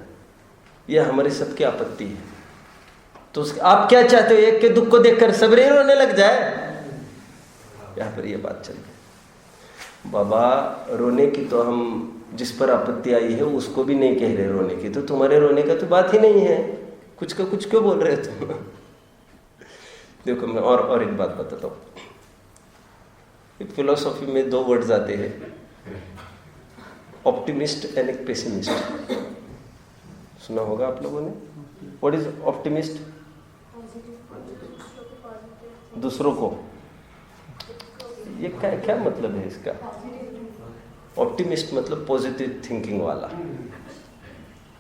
यह हमारी सबकी आपत्ति है। तो आप क्या चाहते हो? एक के दुख को देखकर सबरे रोने लग जाए? यहाँ पर यह बात चल रही। बाबा रोने की तो हम, जिस पर आपत्ति आई है उसको भी नहीं कह रहे रोने की, तो तुम्हारे रोने का तो बात ही नहीं है। कुछ का कुछ क्यों बोल रहे हो तुम? देखो मैं और एक बात बताता हूँ। एक फिलोसॉफी में 2 वर्ड्स आते हैं, ऑप्टिमिस्ट एंड एक पेसिमिस्ट। सुना होगा आप लोगों ने। What is optimist? दूसरों को, ये क्या मतलब है इसका? ऑप्टिमिस्ट मतलब पॉजिटिव थिंकिंग वाला,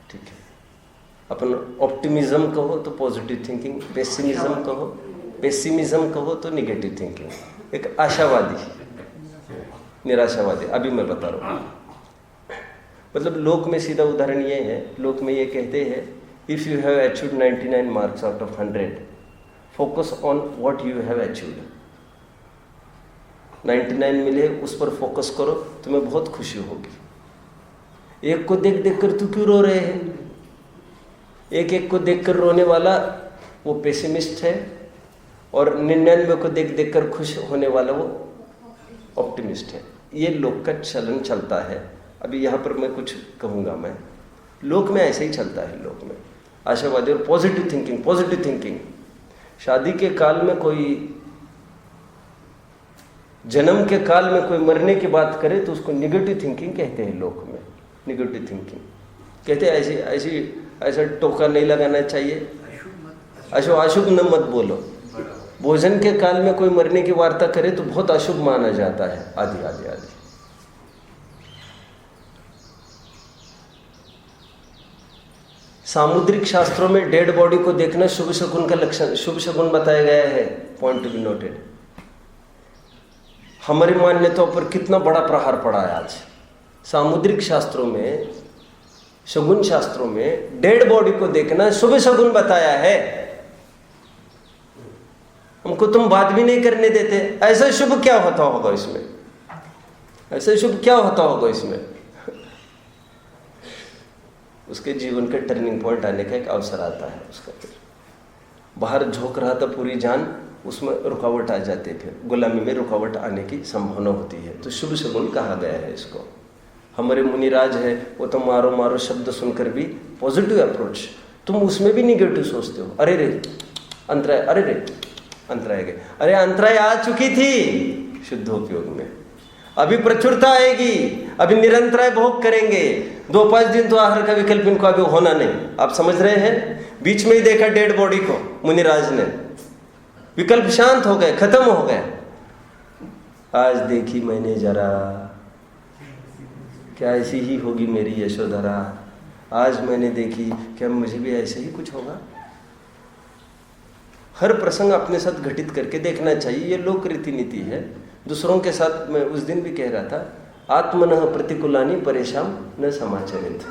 ठीक है। अपन ऑप्टिमिज्म कहो तो पॉजिटिव थिंकिंग, पेसिमिज्म कहो तो निगेटिव थिंकिंग, एक आशावादी, निराशावादी। अभी मैं बता रहा हूँ। मतलब लोक में सीधा उदाहरण ये है, लोक में ये कहते हैं, if you have achieved 99 marks out of 100, focus on what you have achieved. 99 मिले, उस पर फोकस करो, तुम्हें बहुत खुशी होगी। एक को देख देख कर तू क्यों रो रहे हैं? एक को देख कर रोने वाला वो पेसिमिस्ट है, और 99 को देख देख कर खुश होने वाला वो ऑप्टिमिस्ट है। ये लोक का चलन चलता है। अभी यहाँ पर मैं कुछ कहूँगा, मैं लोक में ऐसे ही चलता है। लोक में आशावादी और पॉजिटिव थिंकिंग। शादी के काल में कोई, जन्म के काल में कोई मरने की बात करे तो उसको निगेटिव थिंकिंग कहते हैं। लोक में निगेटिव थिंकिंग कहते हैं ऐसा टोका नहीं लगाना चाहिए, अशुभ न मत बोलो। भोजन के काल में कोई मरने की वार्ता करे तो बहुत अशुभ माना जाता है, आदि। सामुद्रिक शास्त्रों में डेड बॉडी को देखना शुभ शकुन का लक्षण, शुभ शकुन बताया गया है। Point to be noted. हमारी मान्यताओं पर कितना बड़ा प्रहार पड़ा है आज। सामुद्रिक शास्त्रों में, शगुन शास्त्रों में डेड बॉडी को देखना शुभ शकुन बताया है। हमको तुम बात भी नहीं करने देते। ऐसा शुभ क्या होता होगा इसमें? उसके जीवन का टर्निंग पॉइंट आने का एक अवसर आता है उसका। फिर बाहर झोंक रहा था पूरी जान, उसमें रुकावट आ जाती है, फिर गुलामी में रुकावट आने की संभावना होती है। तो शुभ शगुन कहा गया है इसको। हमारे मुनिराज है, वो तो मारो शब्द सुनकर भी पॉजिटिव अप्रोच, तुम उसमें भी निगेटिव सोचते हो। अरे रे अंतराय, अंतराय गए, अरे अंतराय आ चुकी थी शुद्ध उपयोग में, अभी प्रचुरता आएगी, अभी निरंतराय भोग करेंगे। 2-5 दिन तो आहार का विकल्प इनको अभी होना नहीं। आप समझ रहे हैं? बीच में ही देखा डेड बॉडी को मुनिराज ने, विकल्प शांत हो गए, खत्म हो गए। आज देखी मैंने जरा, क्या ऐसी ही होगी मेरी यशोधरा। आज मैंने देखी, क्या मुझे भी ऐसे ही कुछ होगा? हर प्रसंग अपने साथ घटित करके देखना चाहिए। ये लोक रीति नीति है। दूसरों के साथ, मैं उस दिन भी कह रहा था, आत्मनः प्रतिकूलानि परेशान न समाचरित।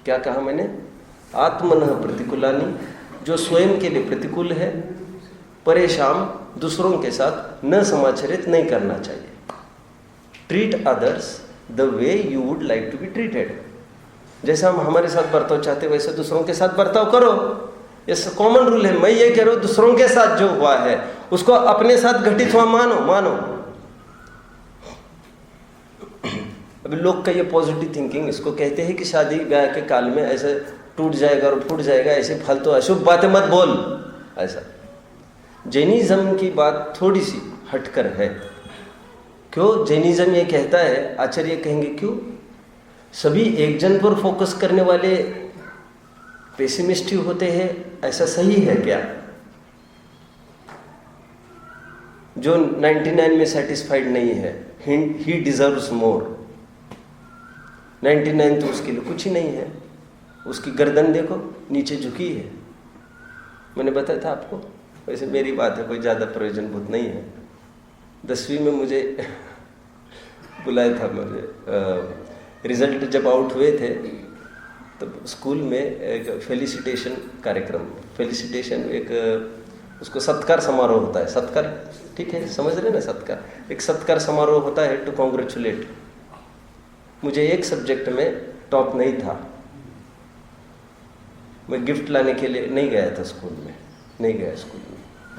क्या कहा मैंने? आत्मनः प्रतिकूलानि, जो स्वयं के लिए प्रतिकूल है, परेशान, दूसरों के साथ न समाचरित नहीं करना चाहिए। Treat others the way you would like to be treated. जैसा हम हमारे साथ बर्ताव चाहते वैसे दूसरों के साथ बर्ताव करो। ये कॉमन रूल है। मैं ये कह रहा हूं, दूसरों के साथ जो हुआ है उसको अपने साथ घटित हुआ मानो। अभी लोग का ये पॉजिटिव थिंकिंग, इसको कहते हैं कि शादी ब्याह के काल में ऐसे टूट जाएगा और फूट जाएगा, ऐसे फालतू अशुभ बातें मत बोल। ऐसा जैनिज्म की बात थोड़ी सी हटकर है। क्यों जैनिज्म ये कहता है? आचार्य कहेंगे क्यों? सभी एक जन पर फोकस करने वाले पेसिमिस्ट ही होते हैं, ऐसा सही है क्या? जो 99 में सेटिस्फाइड नहीं है, ही डिजर्व्स मोर। 99 तो उसके लिए कुछ ही नहीं है। उसकी गर्दन देखो नीचे झुकी है। मैंने बताया था आपको। वैसे मेरी बात है, कोई ज़्यादा प्रयोजनभूत नहीं है। 10वीं में मुझे बुलाया था, मुझे रिजल्ट जब आउट हुए थे तब स्कूल में एक फेलिसिटेशन कार्यक्रम, एक उसको सत्कार समारोह होता है। सत्कार, ठीक है, समझ रहे ना? सत्कार, एक सत्कार समारोह होता है टू कॉन्ग्रेचुलेट। मुझे एक सब्जेक्ट में टॉप नहीं था। मैं गिफ्ट लाने के लिए नहीं गया था स्कूल में,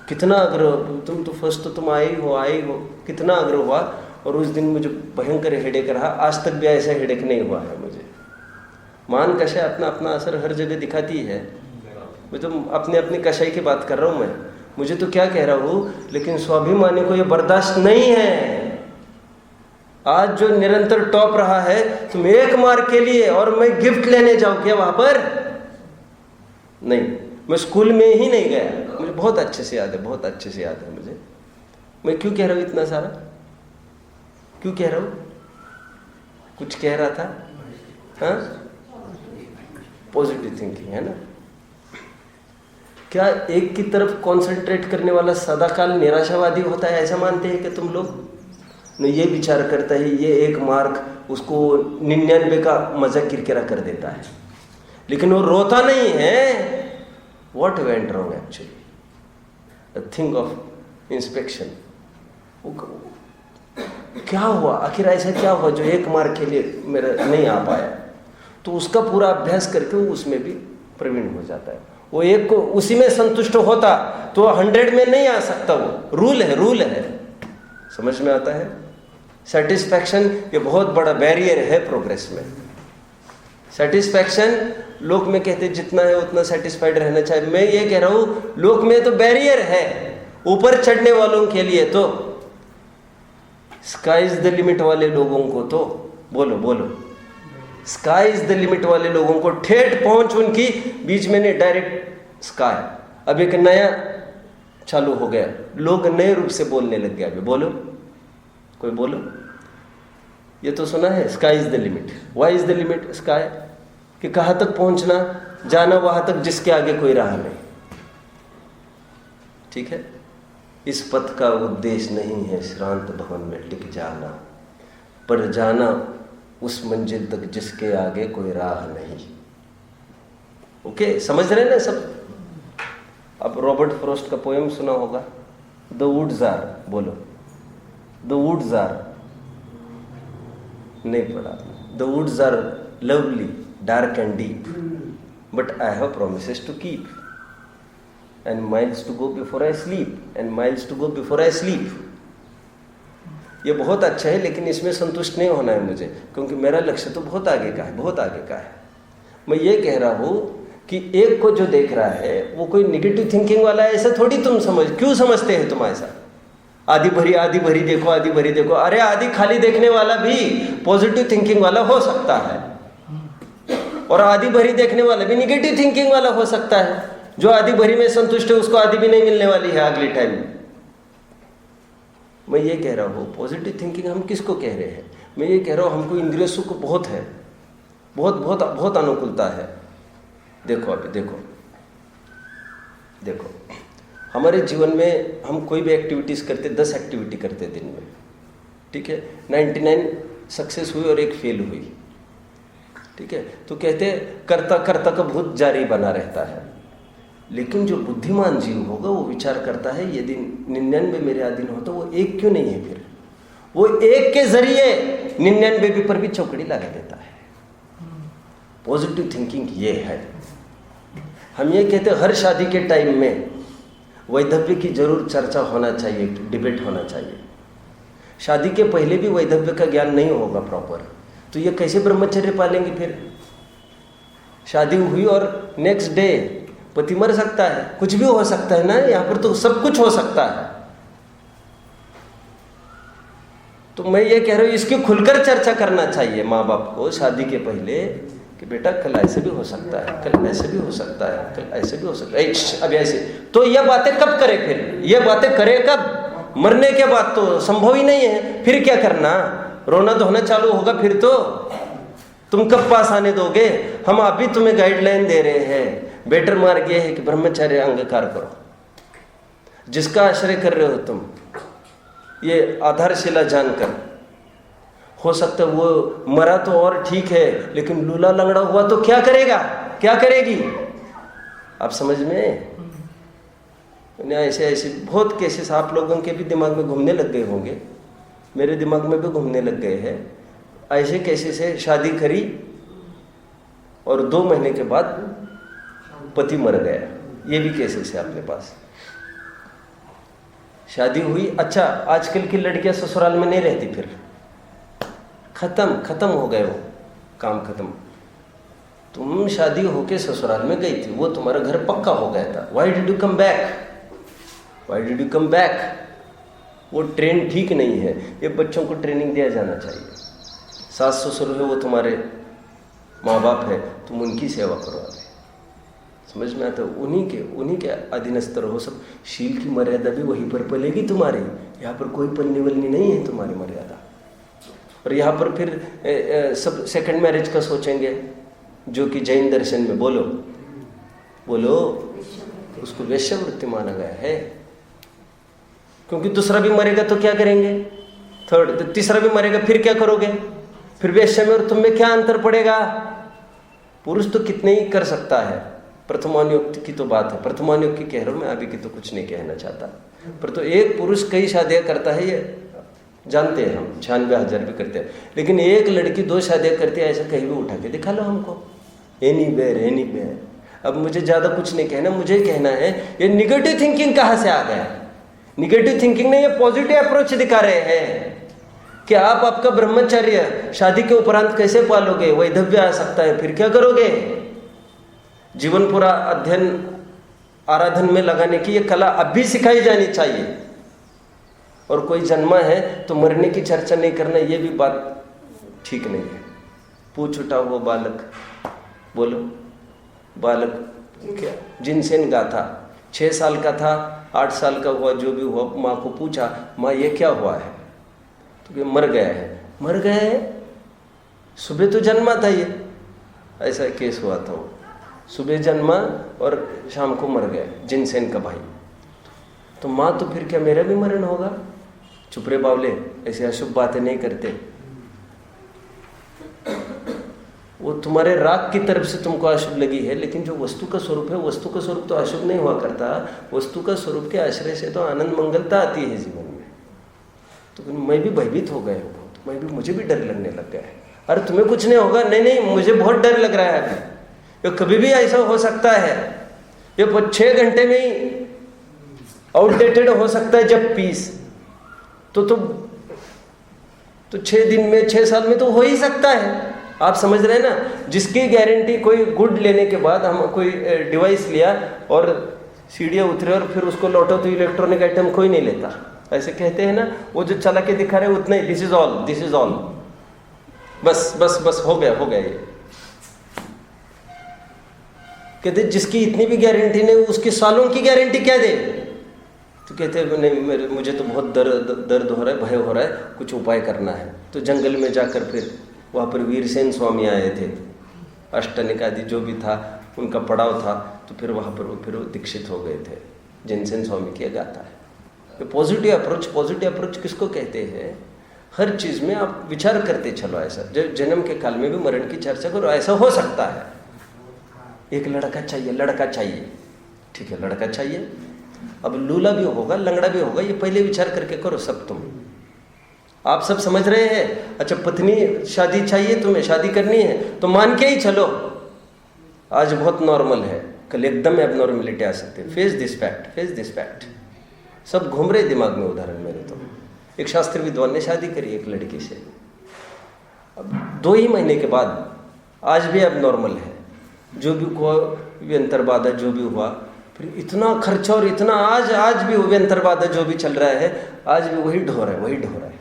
कितना आग्रह, तुम तो फर्स्ट, तो तुम आई हो, कितना आग्रह हुआ। और उस दिन मुझे भयंकर हेडेक रहा। आज तक भी ऐसा हेडेक नहीं हुआ है मुझे। मान कषाय अपना अपना असर हर जगह दिखाती है। मैं तो अपनी कषाय की बात कर रहा हूँ। मैं मुझे तो क्या कह रहा हूँ, लेकिन स्वाभिमानी को ये बर्दाश्त नहीं है। आज जो निरंतर टॉप रहा है, तुम 1 मार्क के लिए और मैं गिफ्ट लेने जाऊं क्या वहां पर? नहीं, मैं स्कूल में ही नहीं गया। मुझे बहुत अच्छे से याद है, बहुत अच्छे से याद है मुझे। मैं क्यों कह रहा हूं इतना सारा? क्यों कह रहा हूं? कुछ कह रहा था? हाँ, पॉजिटिव थिंकिंग है ना। क्या एक की तरफ कंसंट्रेट करने वाला सदाकाल निराशावादी होता है, ऐसा मानते हैं कि तुम लोग? नहीं, ये विचार करता है ये 1 मार्क उसको 99 का मजा किरकिरा कर देता है, लेकिन वो रोता नहीं है। What went wrong actually? A thing of inspection. क्या हुआ आखिर? ऐसा क्या हुआ जो 1 मार्क के लिए मेरा नहीं आ पाया? तो उसका पूरा अभ्यास करके वो उसमें भी प्रवीण हो जाता है। वो एक को उसी में संतुष्ट होता तो 100 में नहीं आ सकता। वो रूल है, रूल है। समझ में आता है? सेटिस्फैक्शन ये बहुत बड़ा बैरियर है प्रोग्रेस में। सेटिस्फैक्शन लोक में कहते जितना है उतना सेटिस्फाइड रहना चाहिए। मैं ये कह रहा हूं लोक में तो बैरियर है, ऊपर चढ़ने वालों के लिए तो स्काई इज द लिमिट वाले लोगों को तो बोलो बोलो, स्काई इज द लिमिट वाले लोगों को ठेठ पहुंच उनकी बीच में नहीं, डायरेक्ट स्काई। अब एक नया चालू हो गया, लोग नए रूप से बोलने लग गए। अभी बोलो, कोई बोलो। ये तो सुना है sky is the limit. Why is the limit? Sky कि कहां तक पहुंचना, जाना वहां तक जिसके आगे कोई राह नहीं। ठीक है, इस पथ का उद्देश्य नहीं है श्रांत भवन में टिक जाना, पर जाना उस मंजिल तक जिसके आगे कोई राह नहीं। ओके, समझ रहे ना सब? अब रॉबर्ट फ्रॉस्ट का पोएम सुना होगा, द वुड्स आर, बोलो द वुड्स आर, नहीं पढ़ा? The woods are lovely dark and deep, but I have promises to keep, and miles to go before I sleep, and miles to go before I sleep. ये बहुत अच्छा है, लेकिन इसमें संतुष्ट नहीं होना है मुझे, क्योंकि मेरा लक्ष्य तो बहुत आगे का है, बहुत आगे का है। मैं ये कह रहा हूं कि एक को जो देख रहा है वो कोई निगेटिव थिंकिंग वाला है, ऐसा थोड़ी तुम क्यों समझते हैं तुम ऐसा? आधी भरी देखो, आधी भरी देखो। अरे आधी खाली देखने वाला भी पॉजिटिव थिंकिंग वाला हो सकता है, और आधी भरी देखने वाला भी निगेटिव थिंकिंग वाला हो सकता है। जो आधी भरी में संतुष्ट है उसको आधी भी नहीं मिलने वाली है अगले टाइम। मैं ये कह रहा हूँ पॉजिटिव थिंकिंग हम किसको कह रहे हैं? मैं ये कह रहा हूँ हमको इंद्रिय सुख बहुत है, बहुत बहुत बहुत अनुकूलता है। देखो अभी देखो हमारे जीवन में हम कोई भी एक्टिविटीज़ करते, 10 एक्टिविटी करते दिन में, ठीक है, 99 सक्सेस हुई और 1 फेल हुई, ठीक है। तो कहते करता करता का भूत जारी बना रहता है। लेकिन जो बुद्धिमान जीव होगा वो विचार करता है यदि 99 मेरे अधीन हो तो वो 1 क्यों नहीं है? फिर वो 1 के जरिए 99 पर भी चौकड़ी लगा देता है। पॉजिटिव थिंकिंग ये है। हम ये कहते हैं हर शादी के टाइम में वैधव्य की जरूर चर्चा होना चाहिए, डिबेट होना चाहिए। शादी के पहले भी वैधव्य का ज्ञान नहीं होगा प्रॉपर, तो ये कैसे ब्रह्मचर्य पालेंगे? फिर शादी हुई और नेक्स्ट डे पति मर सकता है, कुछ भी हो सकता है ना, यहाँ पर तो सब कुछ हो सकता है। तो मैं ये कह रहा हूँ इसकी खुलकर चर्चा करना चाहिए माँ बाप को शादी के पहले कि बेटा कल ऐसे भी हो सकता है, कल ऐसे भी हो सकता है, कल ऐसे भी हो सकता है, अभी ऐसे। तो ये बातें कब करे? फिर ये बातें करे कब? मरने के बाद तो संभव ही नहीं है। फिर क्या करना? रोना धोना चालू होगा फिर तो तुम कब पास आने दोगे? हम अभी तुम्हें गाइडलाइन दे रहे हैं। बेटर मार्ग ये है कि ब्रह्मचर्य अंगीकार करो। जिसका आश्रय कर रहे हो तुम, ये आधारशिला जानकर, हो सकता है वो मरा तो और ठीक है, लेकिन लूला लंगड़ा हुआ तो क्या करेगा, क्या करेगी? आप समझ में? ऐसे ऐसे बहुत केसेस आप लोगों के भी दिमाग में घूमने लग गए होंगे, मेरे दिमाग में भी घूमने लग गए हैं। ऐसे केसेस है, शादी करी और 2 महीने के बाद पति मर गया। ये भी केसेस है अपने पास। शादी हुई, अच्छा आजकल की लड़कियां ससुराल में नहीं रहती, फिर खत्म हो गए, वो काम खत्म। तुम शादी होके ससुराल में गई थी, वो तुम्हारा घर पक्का हो गया था। Why did you come back? Why did you come back? वो ट्रेन ठीक नहीं है। ये बच्चों को ट्रेनिंग दिया जाना चाहिए। सास ससुर है वो तुम्हारे माँ बाप है, तुम उनकी सेवा करो। आगे समझ में आता है, उन्हीं के अधीनस्थ रहो। सब शील की मर्यादा भी वहीं पर पलेगी तुम्हारी। यहाँ पर कोई पलनी वलनी नहीं है तुम्हारी मर्यादा। और यहाँ पर फिर सब सेकंड मैरिज का सोचेंगे, जो कि जैन दर्शन में बोलो उसको वेश्यावृत्ति माना गया है। क्योंकि दूसरा भी मरेगा तो क्या करेंगे, थर्ड तीसरा भी मरेगा, फिर क्या करोगे? फिर वेश्या में और तुम में क्या अंतर पड़ेगा? पुरुष तो कितने ही कर सकता है। प्रथमानुक्ति की तो बात है, प्रथमानुक्ति कह रहा हूं मैं, अभी की तो कुछ नहीं कहना चाहता। पर तो एक पुरुष कई शादियां करता है, ये जानते हैं हम, 96,000 भी करते हैं। लेकिन एक लड़की 2 शादियां करती है, ऐसा कहीं भी उठा के दिखा लो हमको। एनीवेयर। अब मुझे ज़्यादा कुछ नहीं कहना, मुझे कहना है ये निगेटिव थिंकिंग कहाँ से आ गया? निगेटिव थिंकिंग नहीं, ये पॉजिटिव अप्रोच दिखा रहे हैं कि आप आपका ब्रह्मचर्य शादी के उपरांत कैसे पालोगे। वैधव्य आ सकता है, फिर क्या करोगे? जीवन पूरा अध्ययन आराधन में लगाने की ये कला अब भी सिखाई जानी चाहिए। और कोई जन्मा है तो मरने की चर्चा नहीं करना, ये भी बात ठीक नहीं है। पूछ उठा वो बालक, बोलो बालक क्या जिनसेन गाथा, 6 साल का था, 8 साल का हुआ, जो भी हुआ, माँ को पूछा, माँ ये क्या हुआ है? तो ये मर गया है। सुबह तो जन्मा था, ये ऐसा केस हुआ था। वो सुबह जन्मा और शाम को मर गया, जिनसेन का भाई। तो माँ तो फिर क्या मेरा भी मरण होगा? चुप रे बावले, ऐसे अशुभ बातें नहीं करते। वो तुम्हारे राग की तरफ से तुमको अशुभ लगी है, लेकिन जो वस्तु का स्वरूप है, वस्तु का स्वरूप तो अशुभ नहीं हुआ करता। वस्तु का स्वरूप के आश्रय से तो आनंद मंगलता आती है जीवन में। तो मैं भी भयभीत हो गया हूँ बहुत, मुझे भी डर लगने लग गया है। अरे तुम्हें कुछ नहीं होगा? नहीं, मुझे बहुत डर लग रहा है अभी। ये कभी भी ऐसा हो सकता है, ये 6 घंटे में ही आउटडेटेड हो सकता है। जब पीस तो 6 दिन में, 6 साल में तो हो ही सकता है। आप समझ रहे हैं ना? जिसकी गारंटी, कोई गुड लेने के बाद हम कोई डिवाइस लिया और सीढ़ियाँ उतरे और फिर उसको लौटो तो इलेक्ट्रॉनिक आइटम कोई नहीं लेता, ऐसे कहते हैं ना। वो जो चला के दिखा रहे उतना ही, दिस इज ऑल, बस हो गया ये। कहते जिसकी इतनी भी गारंटी नहीं, उसकी सालों की गारंटी क्या दे? तो कहते हैं नहीं, मुझे तो बहुत दर्द हो रहा है, भय हो रहा है, कुछ उपाय करना है। तो जंगल में जाकर फिर वहाँ पर वीरसेन स्वामी आए थे, अष्टनिक आदि जो भी था उनका पड़ाव था। तो फिर वहाँ पर वो दीक्षित हो गए थे। जिनसेन स्वामी की गाथा है। पॉजिटिव अप्रोच किसको कहते हैं? हर चीज़ में आप विचार करते चलो। ऐसा जन्म के काल में भी मरण की चर्चा करो, ऐसा हो सकता है। एक लड़का चाहिए, ठीक है, लड़का चाहिए। अब लूला भी होगा, लंगड़ा भी होगा, ये पहले विचार करके करो सब। तुम आप सब समझ रहे हैं? अच्छा, पत्नी शादी चाहिए, तुम्हें शादी करनी है तो मान के ही चलो। आज बहुत नॉर्मल है, कल एकदम एबनॉर्मलिटी आ सकती है। Face this fact. सब घूम रहे दिमाग में उदाहरण मेरे। तो एक शास्त्री विद्वान ने शादी करी एक लड़की से। अब 2 ही महीने के बाद आज भी एबनॉर्मल है, जो भी कोई व्यंतरबाधा जो भी हुआ, फिर इतना खर्चा और इतना आज भी व्यंतरबाधा जो भी चल रहा है, आज भी वही ढो रहा है।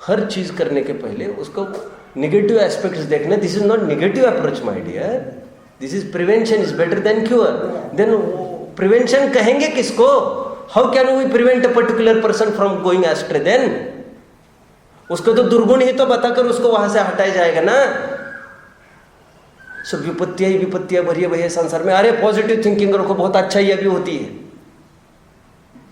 हर चीज करने के पहले उसको नेगेटिव एस्पेक्ट्स देखना। This is not negative approach my dear, this is prevention is better than cure. Then prevention कहेंगे किसको? How can we prevent a particular person from going astray? Then उसको तो दुर्गुण ही तो बताकर उसको वहां से हटाया जाएगा ना। सब विपत्तियां भरी भैया संसार में। अरे पॉजिटिव थिंकिंग रखो, बहुत अच्छा ही अभी होती है।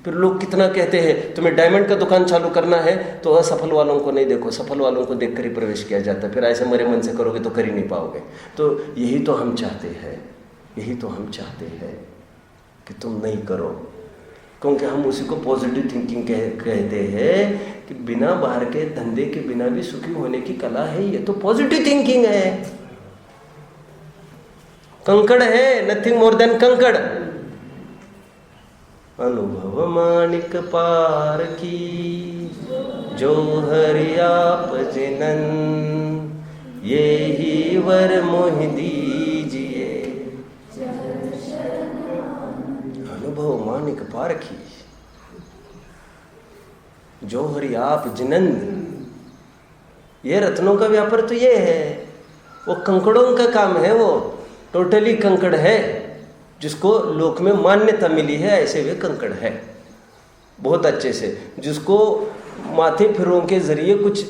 फिर लोग कितना कहते हैं तुम्हें डायमंड का दुकान चालू करना है तो असफल वालों को नहीं देखो, सफल वालों को देखकर ही प्रवेश किया जाता है। फिर ऐसे मरे मन से करोगे तो कर ही नहीं पाओगे। तो यही तो हम चाहते हैं कि तुम नहीं करो, क्योंकि हम उसी को पॉजिटिव थिंकिंग कहते हैं कि बिना बाहर के धंधे के बिना भी सुखी होने की कला है। ये तो पॉजिटिव थिंकिंग है। कंकड़ है, नथिंग मोर देन कंकड़। अनुभव मानिक पार की जो हरि आप जिनन, ये ही वर मोहि दीजिए। अनुभव मानिक पार की, जो हरि आप जिनंद, ये रत्नों का व्यापार तो ये है, वो कंकड़ों का काम है, वो टोटली कंकड़ है, जिसको लोक में मान्यता मिली है ऐसे वे कंकड़ है बहुत अच्छे से, जिसको माथे फिरों के जरिए कुछ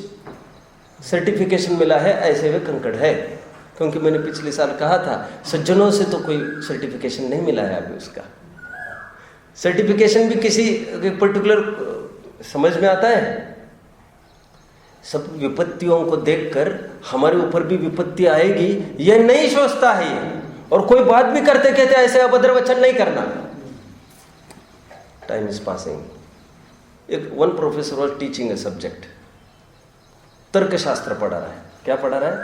सर्टिफिकेशन मिला है ऐसे वे कंकड़ है। क्योंकि मैंने पिछले साल कहा था सज्जनों से तो कोई सर्टिफिकेशन नहीं मिला है अभी, उसका सर्टिफिकेशन भी किसी पर्टिकुलर समझ में आता है। सब विपत्तियों को देखकर हमारे ऊपर भी विपत्ति आएगी यह नहीं सोचता है ये, और कोई बात भी करते कहते ऐसे अभद्र वचन नहीं करना। Time is passing. एक one professor was teaching a subject, तर्कशास्त्र पढ़ा रहा है। क्या पढ़ा रहा है?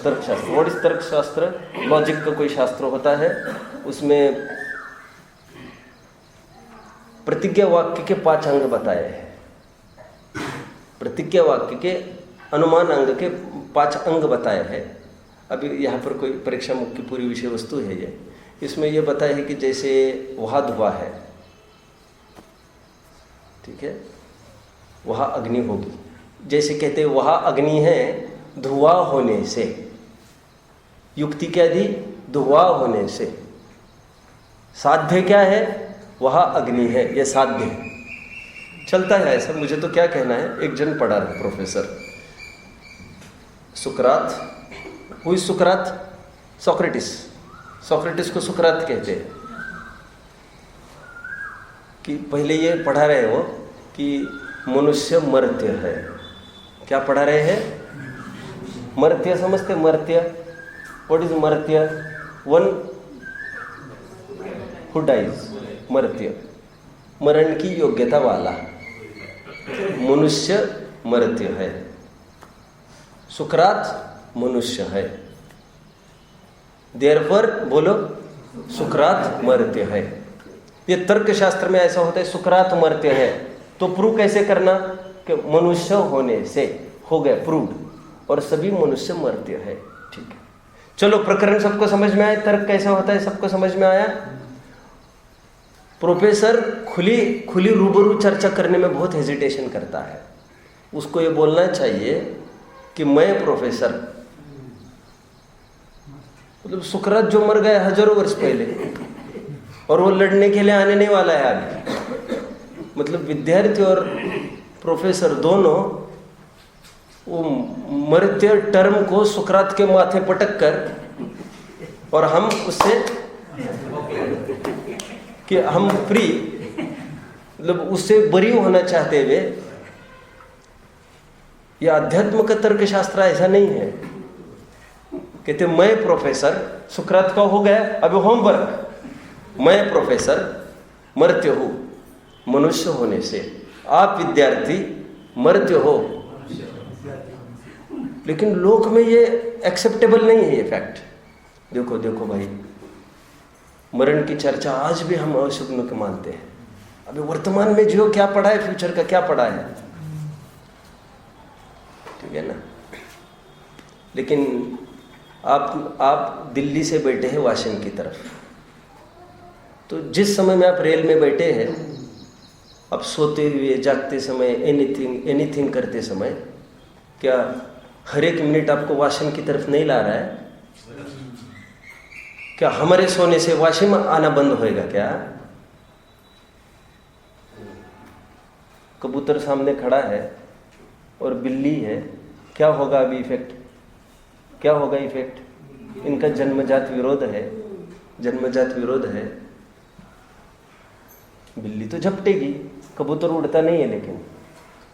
तर्कशास्त्र। व्हाट इज तर्कशास्त्र? लॉजिक का कोई शास्त्र होता है, उसमें प्रतिज्ञा वाक्य के 5 अंग बताए हैं। प्रतिज्ञा वाक्य के अनुमान अंग के 5 अंग बताए हैं। अभी यहाँ पर कोई परीक्षा मुख की पूरी विषय वस्तु है ये। इसमें यह बताया है कि जैसे वहाँ धुआं है, ठीक है, वहाँ अग्नि होगी। जैसे कहते हैं वहाँ अग्नि है धुआं होने से, युक्ति क्या दी? धुआं होने से। साध्य क्या है? वहाँ अग्नि है, यह साध्य है। चलता है ऐसा। मुझे तो क्या कहना है, एक जन पढ़ा रहे प्रोफेसर सुकरात, हुई सुकरात, सोक्रेटिस। सोक्रेटिस को सुकरात कहते हैं। कि पहले ये पढ़ा रहे हो कि मनुष्य मर्त्य है। क्या पढ़ा रहे हैं? मर्त्य। समझते? मर्त्य। व्हाट इज मर्त्य? वन हु डाइज, मर्त्य, मरण की योग्यता वाला। मनुष्य मर्त्य है, सुकरात मनुष्य है। देयरफॉर बोलो सुकरात मर्त्य है। ये तर्कशास्त्र में ऐसा होता है, सुकरात मर्त्य है। तो प्रूव कैसे करना कि मनुष्य होने से हो गया प्रूव, और सभी मनुष्य मर्त्य है। ठीक है, चलो प्रकरण सबको समझ में आया, तर्क कैसा होता है सबको समझ में आया। प्रोफेसर खुली रूबरू चर्चा करने में बहुत हेजिटेशन करता है। उसको ये बोलना चाहिए कि मैं प्रोफेसर, मतलब सुकरात जो मर गया हजारों वर्ष पहले, और वो लड़ने के लिए आने नहीं वाला है आगे। मतलब विद्यार्थी और प्रोफेसर दोनों वो मर्त्य टर्म को सुकरात के माथे पटक कर, और हम उससे कि हम फ्री, मतलब उससे बरी होना चाहते हुए। यह अध्यात्म का तर्कशास्त्र ऐसा नहीं है। कहते मैं प्रोफेसर, सुकरात का हो गया अभी होमवर्क, मैं प्रोफेसर मर्त्य हूं मनुष्य होने से, आप विद्यार्थी मर्त्य हो। लेकिन लोक में ये एक्सेप्टेबल नहीं है ये फैक्ट। देखो देखो भाई, मरण की चर्चा आज भी हम अशुभ के मानते हैं। अभी वर्तमान में जो क्या पढ़ा है, फ्यूचर का क्या पढ़ा है, ठीक है ना। लेकिन आप दिल्ली से बैठे हैं वाशिंगटन की तरफ, तो जिस समय में आप रेल में बैठे हैं, अब सोते हुए जागते समय, एनीथिंग करते समय, क्या हर एक मिनट आपको वाशिंग की तरफ नहीं ला रहा है? क्या हमारे सोने से वाशिंग आना बंद होएगा क्या? कबूतर सामने खड़ा है और बिल्ली है, क्या होगा अभी इफेक्ट? क्या होगा इफेक्ट? इनका जन्मजात विरोध है, जन्मजात विरोध है। बिल्ली तो झपटेगी, कबूतर उड़ता नहीं है, लेकिन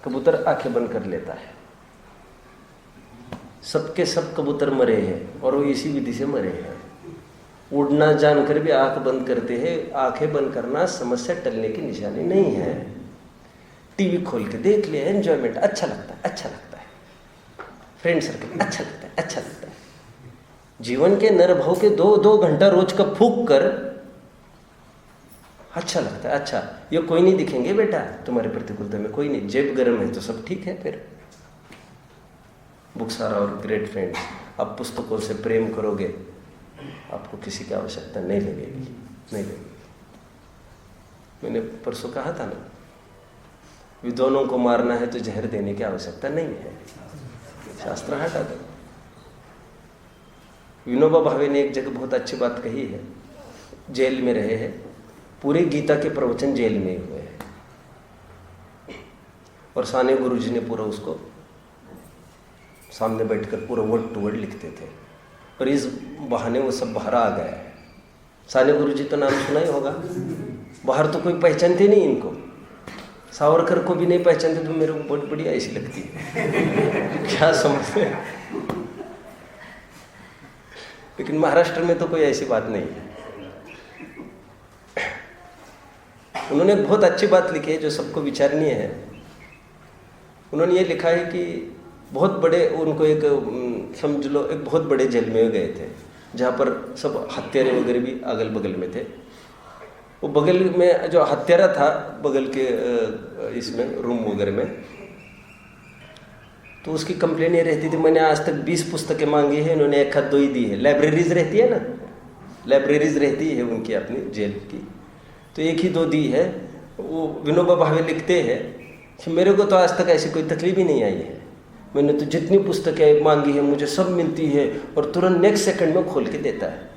कबूतर आंखें बंद कर लेता है। सबके सब कबूतर मरे हैं, और वो इसी विधि से मरे हैं। उड़ना जानकर भी आंख बंद करते हैं। आंखें बंद करना समस्या टलने की निशानी नहीं है। टीवी खोल के देख लिया, एंजॉयमेंट, अच्छा लगता है, अच्छा लगता है। फ्रेंड सर्कल अच्छा लगता है, अच्छा लगता है। जीवन के नरभव के 2-2 घंटा रोज का फूंक कर अच्छा लगता है। अच्छा, ये कोई नहीं दिखेंगे बेटा तुम्हारे प्रतिकूलता में, कोई नहीं, जेब गर्म है तो सब ठीक है। फिर books are our great friends. आप पुस्तकों से प्रेम करोगे, आपको किसी की आवश्यकता नहीं लगेगी, नहीं लगेगी। मैंने परसों कहा था ना, विद्वानों को मारना है तो जहर देने की आवश्यकता नहीं है, शास्त्र हटा दो। विनोबा भावे ने एक जगह बहुत अच्छी बात कही है, जेल में रहे हैं, पूरे गीता के प्रवचन जेल में ही हुए हैं, और साने गुरुजी ने पूरा उसको सामने बैठकर पूरा वर्ड टू वर्ड लिखते थे, और इस बहाने वो सब बाहर आ गया है। साने गुरुजी तो नाम सुना ही होगा, बाहर तो कोई पहचानते नहीं इनको, सावरकर को भी नहीं पहचानते तो मेरे को बहुत बढ़िया ऐसी लगती है क्या समझते हैं? लेकिन महाराष्ट्र में तो कोई ऐसी बात नहीं है। उन्होंने एक बहुत अच्छी बात लिखी है जो सबको विचारणीय है। उन्होंने ये लिखा है कि बहुत बड़े, उनको एक समझ लो एक बहुत बड़े जेल में गए थे जहाँ पर सब हत्यारे वगैरह भी अगल बगल में थे। वो बगल में जो हत्यारा था बगल के इसमें रूम वगैरह में, तो उसकी कंप्लेन ये रहती थी, मैंने आज तक 20 पुस्तकें मांगी है, इन्होंने 1-2 ही दी है। लाइब्रेरीज रहती है ना, लाइब्रेरीज रहती है उनकी अपनी जेल की, तो 1-2 दी है। वो विनोबा भावे लिखते हैं कि मेरे को तो आज तक ऐसी कोई तकलीफ ही नहीं आई है, मैंने तो जितनी पुस्तकें मांगी है मुझे सब मिलती है, और तुरंत नेक्स्ट सेकंड में खोल के देता है।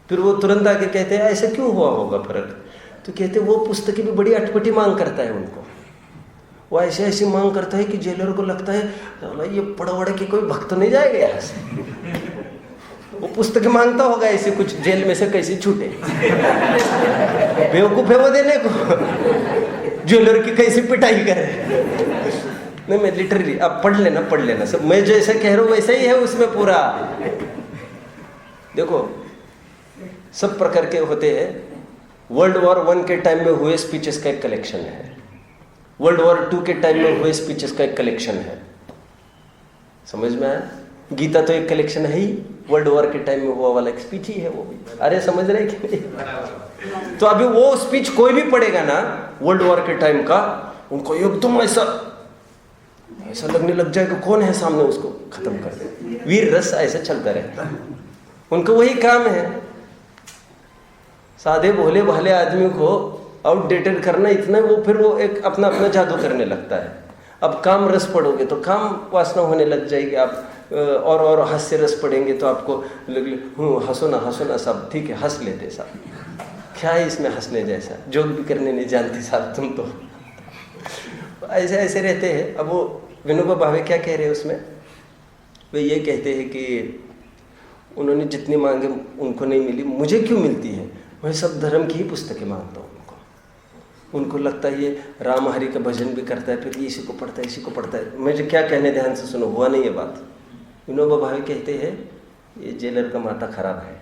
फिर वो तुरंत आके कहते हैं ऐसा क्यों हुआ होगा फर्क? तो कहते वो पुस्तकें भी बड़ी अटपटी मांग करता है उनको, वो ऐसे ऐसी मांग करता है कि जेलर को लगता है ये पड़ा वड़ा कि कोई भक्त तो नहीं जाएगा यहाँ से। वो पुस्तकें मांगता होगा ऐसे कुछ जेल में से कैसे छूटे, बेवकूफ है वो देने को, जेलर की कैसी पिटाई करे। नहीं, मैं लिटरली अब पढ़ लेना सब, मैं जैसे कह रहा हूँ वैसा ही है उसमें पूरा। देखो सब प्रकार के होते हैं। वर्ल्ड वॉर 1 के टाइम में हुए स्पीचेस का एक कलेक्शन है, वर्ल्ड वॉर 2 के टाइम में हुए स्पीचेस का एक कलेक्शन है, समझ में आया? गीता तो एक कलेक्शन है ही, वर्ल्ड वॉर के टाइम में हुआ वाला एक स्पीच ही है वो भी। अरे समझ रहे कि नहीं? तो अभी वो स्पीच कोई भी पढ़ेगा ना वर्ल्ड वॉर के टाइम का, उनको एकदम ऐसा लगने लग जाएगा कौन है सामने, उसको खत्म कर दे। वीर रस ऐसा चलता रहता है, उनको वही काम है। सादे भोले भाले आदमी को आउटडेटेड करना इतना, वो फिर वो एक अपना अपना जादू करने लगता है। अब काम रस पढ़ोगे तो काम वासना होने लग जाएगी, आप और हास्य रस पढ़ेंगे तो आपको हंसो ना सब, ठीक है हंस लेते साहब, क्या है इसमें हंसने जैसा, जोक भी करने नहीं जानती साहब तुम तो। ऐसे ऐसे रहते हैं। अब वो विनोबा भावे क्या कह रहे हैं उसमें, वे ये कहते हैं कि उन्होंने जितनी मांगे उनको नहीं मिली, मुझे क्यों मिलती है? मैं सब धर्म की ही पुस्तकें मांगता हूँ। उनको लगता है ये राम हरि का भजन भी करता है, फिर ये इसी को पढ़ता है इसी को पढ़ता है। मुझे क्या कहने, ध्यान से सुनो, हुआ नहीं ये बात। विनोबा भावे कहते हैं ये जेलर का माथा खराब है।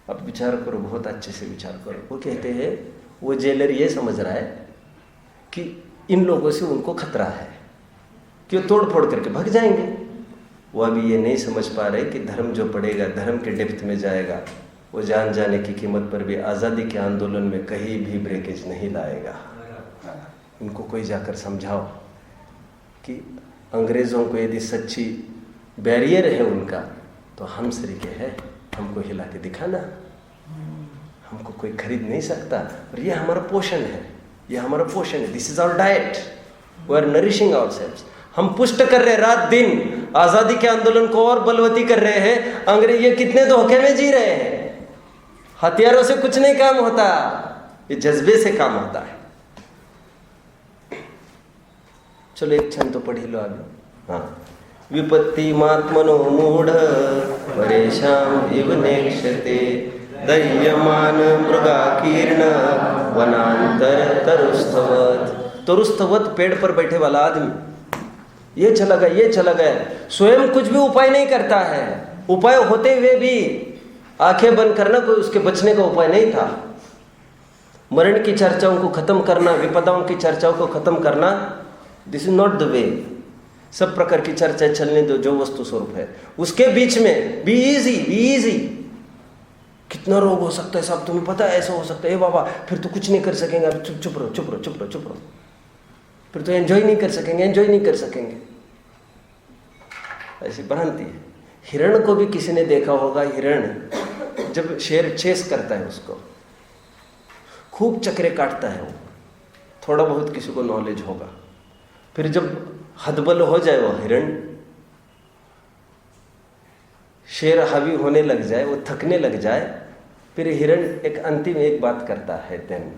अब विचार करो, बहुत अच्छे से विचार करो। वो कहते हैं वो जेलर ये समझ रहा है कि इन लोगों से उनको खतरा है कि वो तोड़ फोड़ करके भाग जाएंगे। वो अभी ये नहीं समझ पा रहे कि धर्म जो पढ़ेगा, धर्म के डेप्थ में जाएगा, वो जान जाने की कीमत पर भी आज़ादी के आंदोलन में कहीं भी ब्रेकेज नहीं लाएगा। इनको कोई जाकर समझाओ कि अंग्रेज़ों को यदि सच्ची बैरियर है उनका, तो हम सरीके हैं, हमको हिला के दिखाना, हमको कोई खरीद नहीं सकता। और ये हमारा पोषण है, ये हमारा पोषण है। This is our diet, we are nourishing ourselves. हम पुष्ट कर रहे हैं रात दिन, आज़ादी के आंदोलन को और बलवती कर रहे हैं। अंग्रेज ये कितने धोखे में जी रहे हैं। हथियारों से कुछ नहीं काम होता, ये जज्बे से काम होता है। चलो एक छंद तो पढ़ ही लो आगे। हाँ, विपत्ति मात्मनो मूढ़ परेशान इव नेक्षते दह्यमान मृगाकीर्ण वनांतर तरुस्थवत पेड़ पर बैठे वाला आदमी, ये चला गया, स्वयं कुछ भी उपाय नहीं करता है। उपाय होते हुए भी आंखें बंद करना कोई उसके बचने का उपाय नहीं था। मरण की चर्चाओं को खत्म करना, विपदाओं की चर्चाओं को खत्म करना, this is not the way. सब प्रकार की चर्चा चलने दो जो वस्तु स्वरूप है। उसके बीच में बी इजी। कितना रोग हो सकता है साहब, तुम्हें पता है ऐसा हो सकता है, बाबा फिर तो कुछ नहीं कर सकेंगे, चुप रहो, फिर तो एंजॉय नहीं कर सकेंगे। ऐसी भ्रांति है। हिरण को भी किसी ने देखा होगा, हिरण जब शेर चेस करता है उसको खूब चक्रे काटता है वो, थोड़ा बहुत किसी को नॉलेज होगा। फिर जब हदबल हो जाए वो हिरण, शेर हावी होने लग जाए, वो थकने लग जाए, फिर हिरण एक अंतिम एक बात करता है। देन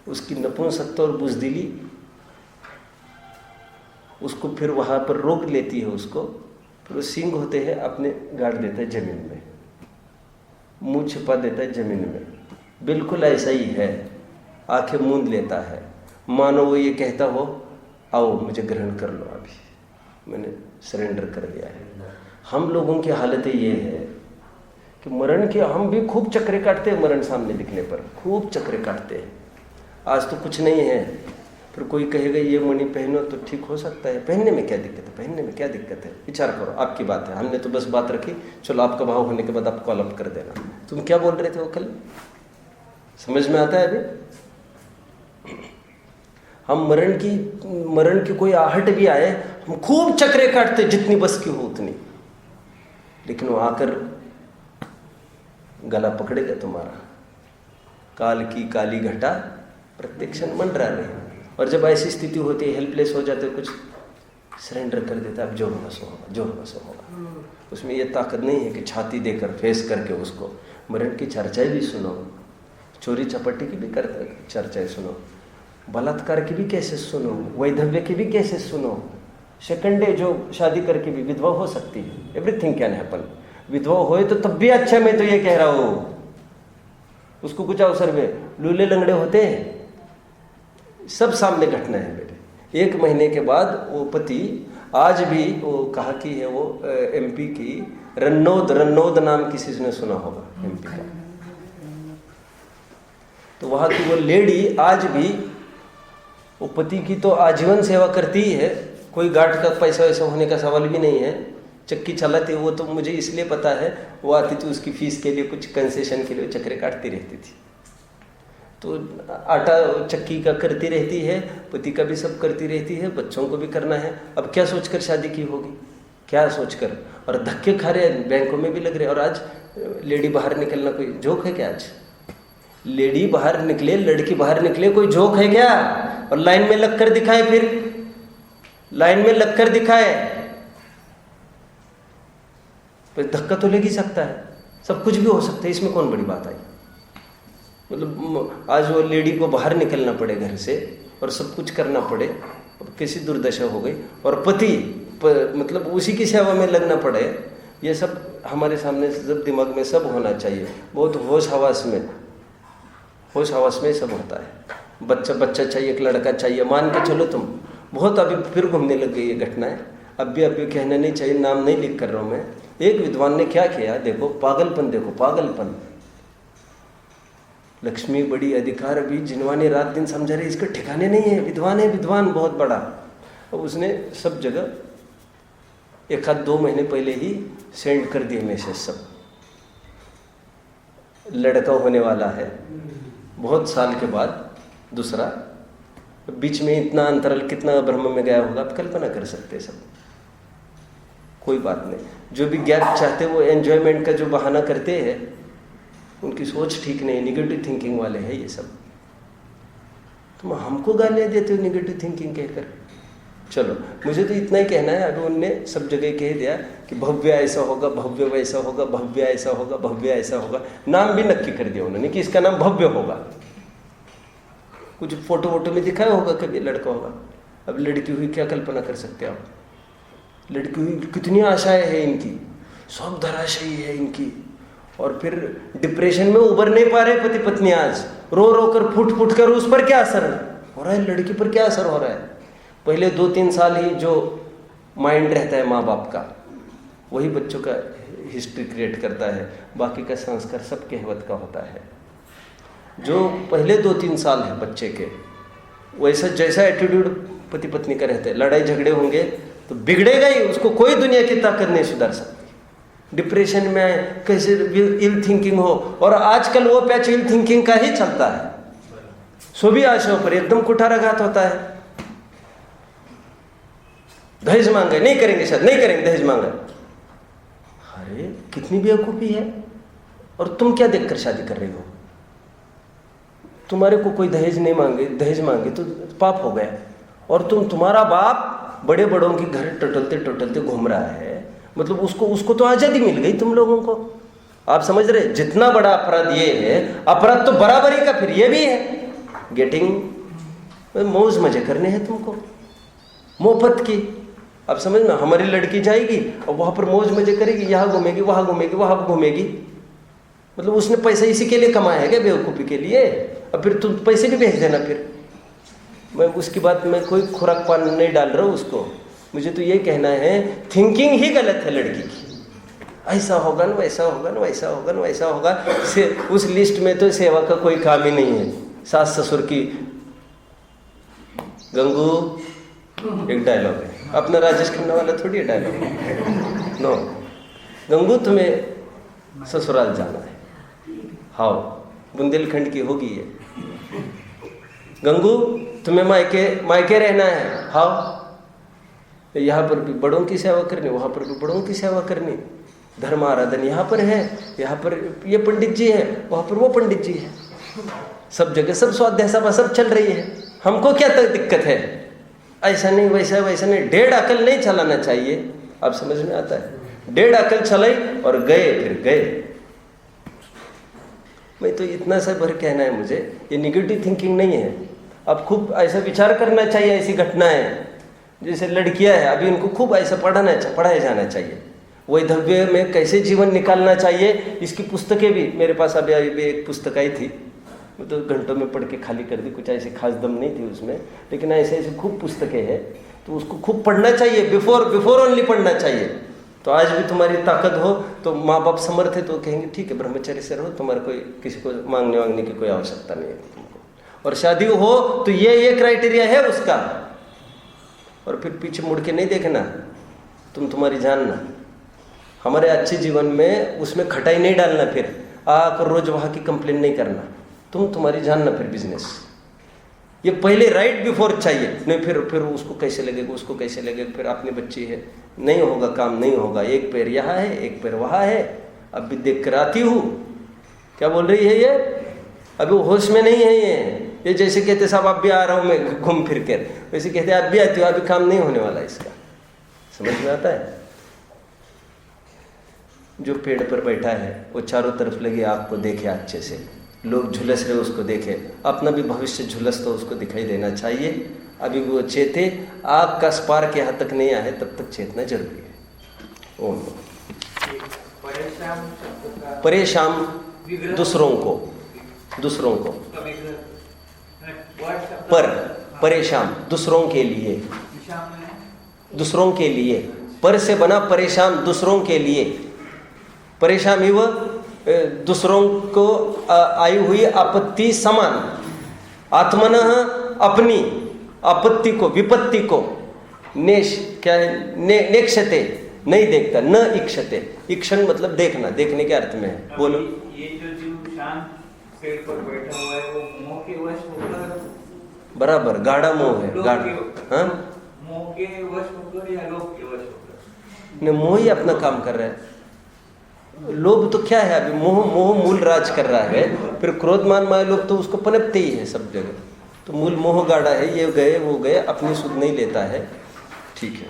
उसकी नपुंसकता और बुजदिली उसको फिर वहां पर रोक लेती है उसको। फिर वो सींग होते हैं अपने गाड़ देता है जमीन में, मुंह छिपा देता है जमीन में। बिल्कुल ऐसा ही है, आंखें मूंद लेता है, मानो वो ये कहता हो आओ मुझे ग्रहण कर लो, अभी मैंने सरेंडर कर दिया है। हम लोगों की हालत ये है कि मरण के हम भी खूब चक्रे काटते हैं, मरण सामने दिखने पर खूब चक्रे काटते हैं। आज तो कुछ नहीं है, फिर कोई कहेगा ये मणि पहनो तो ठीक हो सकता है, पहनने में क्या दिक्कत है, पहनने में क्या दिक्कत है, विचार करो, आपकी बात है, हमने तो बस बात रखी, चलो आपका भाव होने के बाद आप कॉल अप कर देना। तुम क्या बोल रहे थे वो कल, समझ में आता है? अभी हम मरण की कोई आहट भी आए, हम खूब चक्रे काटते जितनी बस की हो उतनी, लेकिन वो आकर गला पकड़ेगा तुम्हारा। काल की काली घटा प्रत्येक क्षण मंडरा रहे। और जब ऐसी स्थिति होती है, हेल्पलेस हो जाते, कुछ सरेंडर कर देता है, अब जो होगा सो होगा, जो होगा सो होगा। उसमें ये ताकत नहीं है कि छाती देकर फेस करके उसको मरण की चर्चाएं भी सुनो, चोरी चपटी की भी चर्चाएं सुनो, बलात्कार की भी केसेस सुनो, वैधव्य की भी केसेस सुनो। सेकंड डे जो शादी करके भी विधवा हो सकती है, एवरीथिंग कैन हैपन। विधवा होए तो तब भी अच्छा, मैं तो ये कह रहा हूँ, उसको कुछ अवसर में लूले लंगड़े होते हैं, सब सामने घटना है मेरे। 1 महीने के बाद वो पति आज भी, वो कहा कि है वो एमपी की रन्नौद नाम किसी ने सुना होगा एमपी का, तो वहाँ की वो लेडी आज भी वो पति की तो आजीवन सेवा करती है, कोई गांठ का पैसा वैसा होने का सवाल भी नहीं है, चक्की चलाती है वो, तो मुझे इसलिए पता है, वो आती थी उसकी फीस के लिए, कुछ कंसेशन के लिए चक्रे काटती रहती थी, तो आटा चक्की का करती रहती है, पति का भी सब करती रहती है, बच्चों को भी करना है। अब क्या सोचकर शादी की होगी, क्या सोचकर, और धक्के खा रहे हैं, बैंकों में भी लग रहे हैं। और आज लेडी बाहर निकलना कोई जोक है क्या? आज लेडी बाहर निकले, लड़की बाहर निकले, कोई जोक है क्या? और लाइन में लगकर दिखाए, फिर लाइन में लगकर दिखाए, फिर धक्का तो लग ही सकता है, सब कुछ भी हो सकता है, इसमें कौन बड़ी बात आई? मतलब आज वो लेडी को बाहर निकलना पड़े घर से और सब कुछ करना पड़े, कैसी दुर्दशा हो गई। और पति मतलब उसी की सेवा में लगना पड़े, ये सब हमारे सामने सब दिमाग में सब होना चाहिए। बहुत होश हवास में सब होता है। बच्चा चाहिए, एक लड़का चाहिए, मान के चलो तुम, बहुत अभी फिर घूमने लग गई ये घटनाएं। अभी कहना नहीं चाहिए, नाम नहीं लिख कर रहा हूँ मैं। एक विद्वान ने क्या किया, देखो पागलपन, देखो पागलपन। लक्ष्मी बड़ी अधिकार, अभी जिनवाने रात दिन समझा रहे, इसके ठिकाने नहीं है, विद्वान है, विद्वान बहुत बड़ा। अब उसने सब जगह 1-2 महीने पहले ही सेंड कर दिए मैसेज, सब लड़का होने वाला है बहुत साल के बाद, दूसरा, बीच में इतना अंतराल कितना ब्रह्म में गया होगा, आप कल्पना कर सकते हैं। सब कोई बात नहीं, जो भी गैप चाहते वो एंजॉयमेंट का जो बहाना करते हैं, उनकी सोच ठीक नहीं, निगेटिव थिंकिंग वाले हैं ये सब। तुम हमको गालियाँ देते हो निगेटिव थिंकिंग कहकर। चलो मुझे तो इतना ही कहना है, अभी उनने सब जगह कह दिया कि भव्य ऐसा होगा, भव्य वैसा होगा, भव्य ऐसा होगा, भव्य ऐसा होगा। नाम भी नक्की कर दिया उन्होंने कि इसका नाम भव्य होगा। कुछ फोटो में दिखाया होगा कभी लड़का होगा। अब लड़की हुई क्या कल्पना कर सकते हैं आप? लड़की हुई कितनी आशाएं हैं इनकी, सब धराशायी है इनकी, और फिर डिप्रेशन में उबर नहीं पा रहे पति पत्नी, आज रो रो कर फुट कर। उस पर क्या असर हो रहा है, लड़की पर क्या असर हो रहा है? पहले 2-3 साल ही जो माइंड रहता है माँ बाप का, वही बच्चों का हिस्ट्री क्रिएट करता है, बाकी का संस्कार सब कहवत का होता है। जो पहले 2-3 साल है बच्चे के, वैसा जैसा एटीट्यूड पति पत्नी का रहता है, लड़ाई झगड़े होंगे तो बिगड़ेगा ही, उसको कोई दुनिया की ताकत नहीं सुधार सकती। डिप्रेशन में कैसे इल थिंकिंग हो, और आजकल वो पैच इल थिंकिंग का ही चलता है। सभी आशाओं पर एकदम कुठाराघात होता है। दहेज मांगे, नहीं करेंगे, शायद नहीं करेंगे, दहेज मांगा। अरे कितनी बेवकूफी है। और तुम क्या देखकर शादी कर रही हो? तुम्हारे को कोई दहेज नहीं मांगे, दहेज मांगे तो पाप हो गया, और तुम्हारा बाप बड़े बड़ों के घर टटलते टटलते घूम रहा है, मतलब उसको तो आज़ादी मिल गई तुम लोगों को। आप समझ रहे, जितना बड़ा अपराध ये है, अपराध तो बराबरी का फिर ये भी है, गेटिंग मौज मजे करने हैं तुमको मोहब्बत की। आप समझ में, हमारी लड़की जाएगी और वहाँ पर मौज मजे करेगी, यहाँ घूमेगी, वहाँ घूमेगी, वहाँ घूमेगी, मतलब उसने पैसा इसी के लिए कमाया है क्या, बेवकूफ़ी के लिए? और फिर तुम पैसे भी भेज देना। फिर मैं उसकी बात में कोई खुराक पान नहीं डाल रहा हूँ उसको, मुझे तो ये कहना है थिंकिंग ही गलत है लड़की की। ऐसा होगा न वैसा होगा न वैसा होगा न वैसा होगा, से उस लिस्ट में तो सेवा का कोई काम ही नहीं है। सास ससुर की, गंगू एक डायलॉग है, अपना राजेश खन्ना वाला थोड़ी डायलॉग नो, गंगू तुम्हें ससुराल जाना है, हाँ बुंदेलखंड की होगी ये। गंगू तुम्हें मायके रहना है, हाँ यहाँ पर भी बड़ों की सेवा करनी, वहाँ पर भी बड़ों की सेवा करनी, धर्म आराधन यहाँ पर है, यहाँ पर ये पंडित जी है, वहाँ पर वो पंडित जी है, सब जगह सब स्वाध्याय सभा सब चल रही है, हमको क्या तक दिक्कत है? ऐसा नहीं वैसा नहीं, डेढ़ अकल नहीं चलाना चाहिए। आप समझ में आता है, डेढ़ अकल चलाई और गए, फिर गए। मैं तो इतना सा भर कहना है मुझे, ये निगेटिव थिंकिंग नहीं है। अब खूब ऐसा विचार करना चाहिए, ऐसी घटनाएं जैसे लड़कियां हैं, अभी उनको खूब ऐसा पढ़ाया जाना चाहिए, वैधव्य में कैसे जीवन निकालना चाहिए। इसकी पुस्तकें भी मेरे पास अभी एक पुस्तक आई थी, मैं तो घंटों में पढ़ के खाली कर दी, कुछ ऐसी खास दम नहीं थी उसमें, लेकिन ऐसे खूब पुस्तकें हैं, तो उसको खूब पढ़ना चाहिए, बिफोर ओनली पढ़ना चाहिए। तो आज भी तुम्हारी ताकत हो तो माँ बाप समर्थ है तो कहेंगे ठीक है ब्रह्मचर्य से रहो, तुम्हारे कोई किसी को मांगने की कोई आवश्यकता नहीं है तुमको, और शादी हो तो ये क्राइटेरिया है उसका, और फिर पीछे मुड़ के नहीं देखना, तुम्हारी जानना, हमारे अच्छे जीवन में उसमें खटाई नहीं डालना, फिर आकर रोज वहाँ की कंप्लेन नहीं करना, तुम्हारी जानना फिर बिजनेस। ये पहले राइट बिफोर चाहिए, नहीं फिर उसको कैसे लगेगा, फिर अपनी बच्ची है, नहीं होगा काम, नहीं होगा, एक पैर यहाँ है एक पैर वहाँ है। अब भी देख कर आती हूँ, क्या बोल रही है ये, अभी होश में नहीं है ये जैसे कहते साहब अब भी आ रहा हूँ मैं घूम फिर कर, वैसे कहते आप भी आती हो, अभी काम नहीं होने वाला इसका। समझ में आता है? जो पेड़ पर बैठा है वो चारों तरफ लगे आपको देखे अच्छे से, लोग झुलस रहे उसको देखे, अपना भी भविष्य झुलस तो उसको दिखाई देना चाहिए। अभी वो चेते, आग का स्पार्क यहाँ तक नहीं आए तब तक चेतना जरूरी है। ओम परेशान दूसरों को पर परेशान दूसरों के लिए पर से बना परेशान दूसरों के लिए, परेशान ही वह दूसरों को आई हुई आपत्ति समान, आत्मनः अपनी आपत्ति को विपत्ति को नेक्षते नहीं देखता, न इक्षते, इक्षण मतलब देखना, देखने के अर्थ में है। बोलो। ये जो जीव शांत पेड़ पर बैठा हुआ है वो मोह के वश होकर, बराबर गाढ़ा मोह है, गाढ़ा मोह के वश होकर या लोभ के वश होकर? ने मोह ही अपना काम कर रहा है। लोभ तो क्या है, अभी मोह मूल राज कर रहा है, फिर क्रोध मान माया लोभ तो उसको पनपते ही है सब जगह, तो मूल मोह गाढ़ा है, ये गए वो गए, अपनी सुध नहीं लेता है। ठीक है।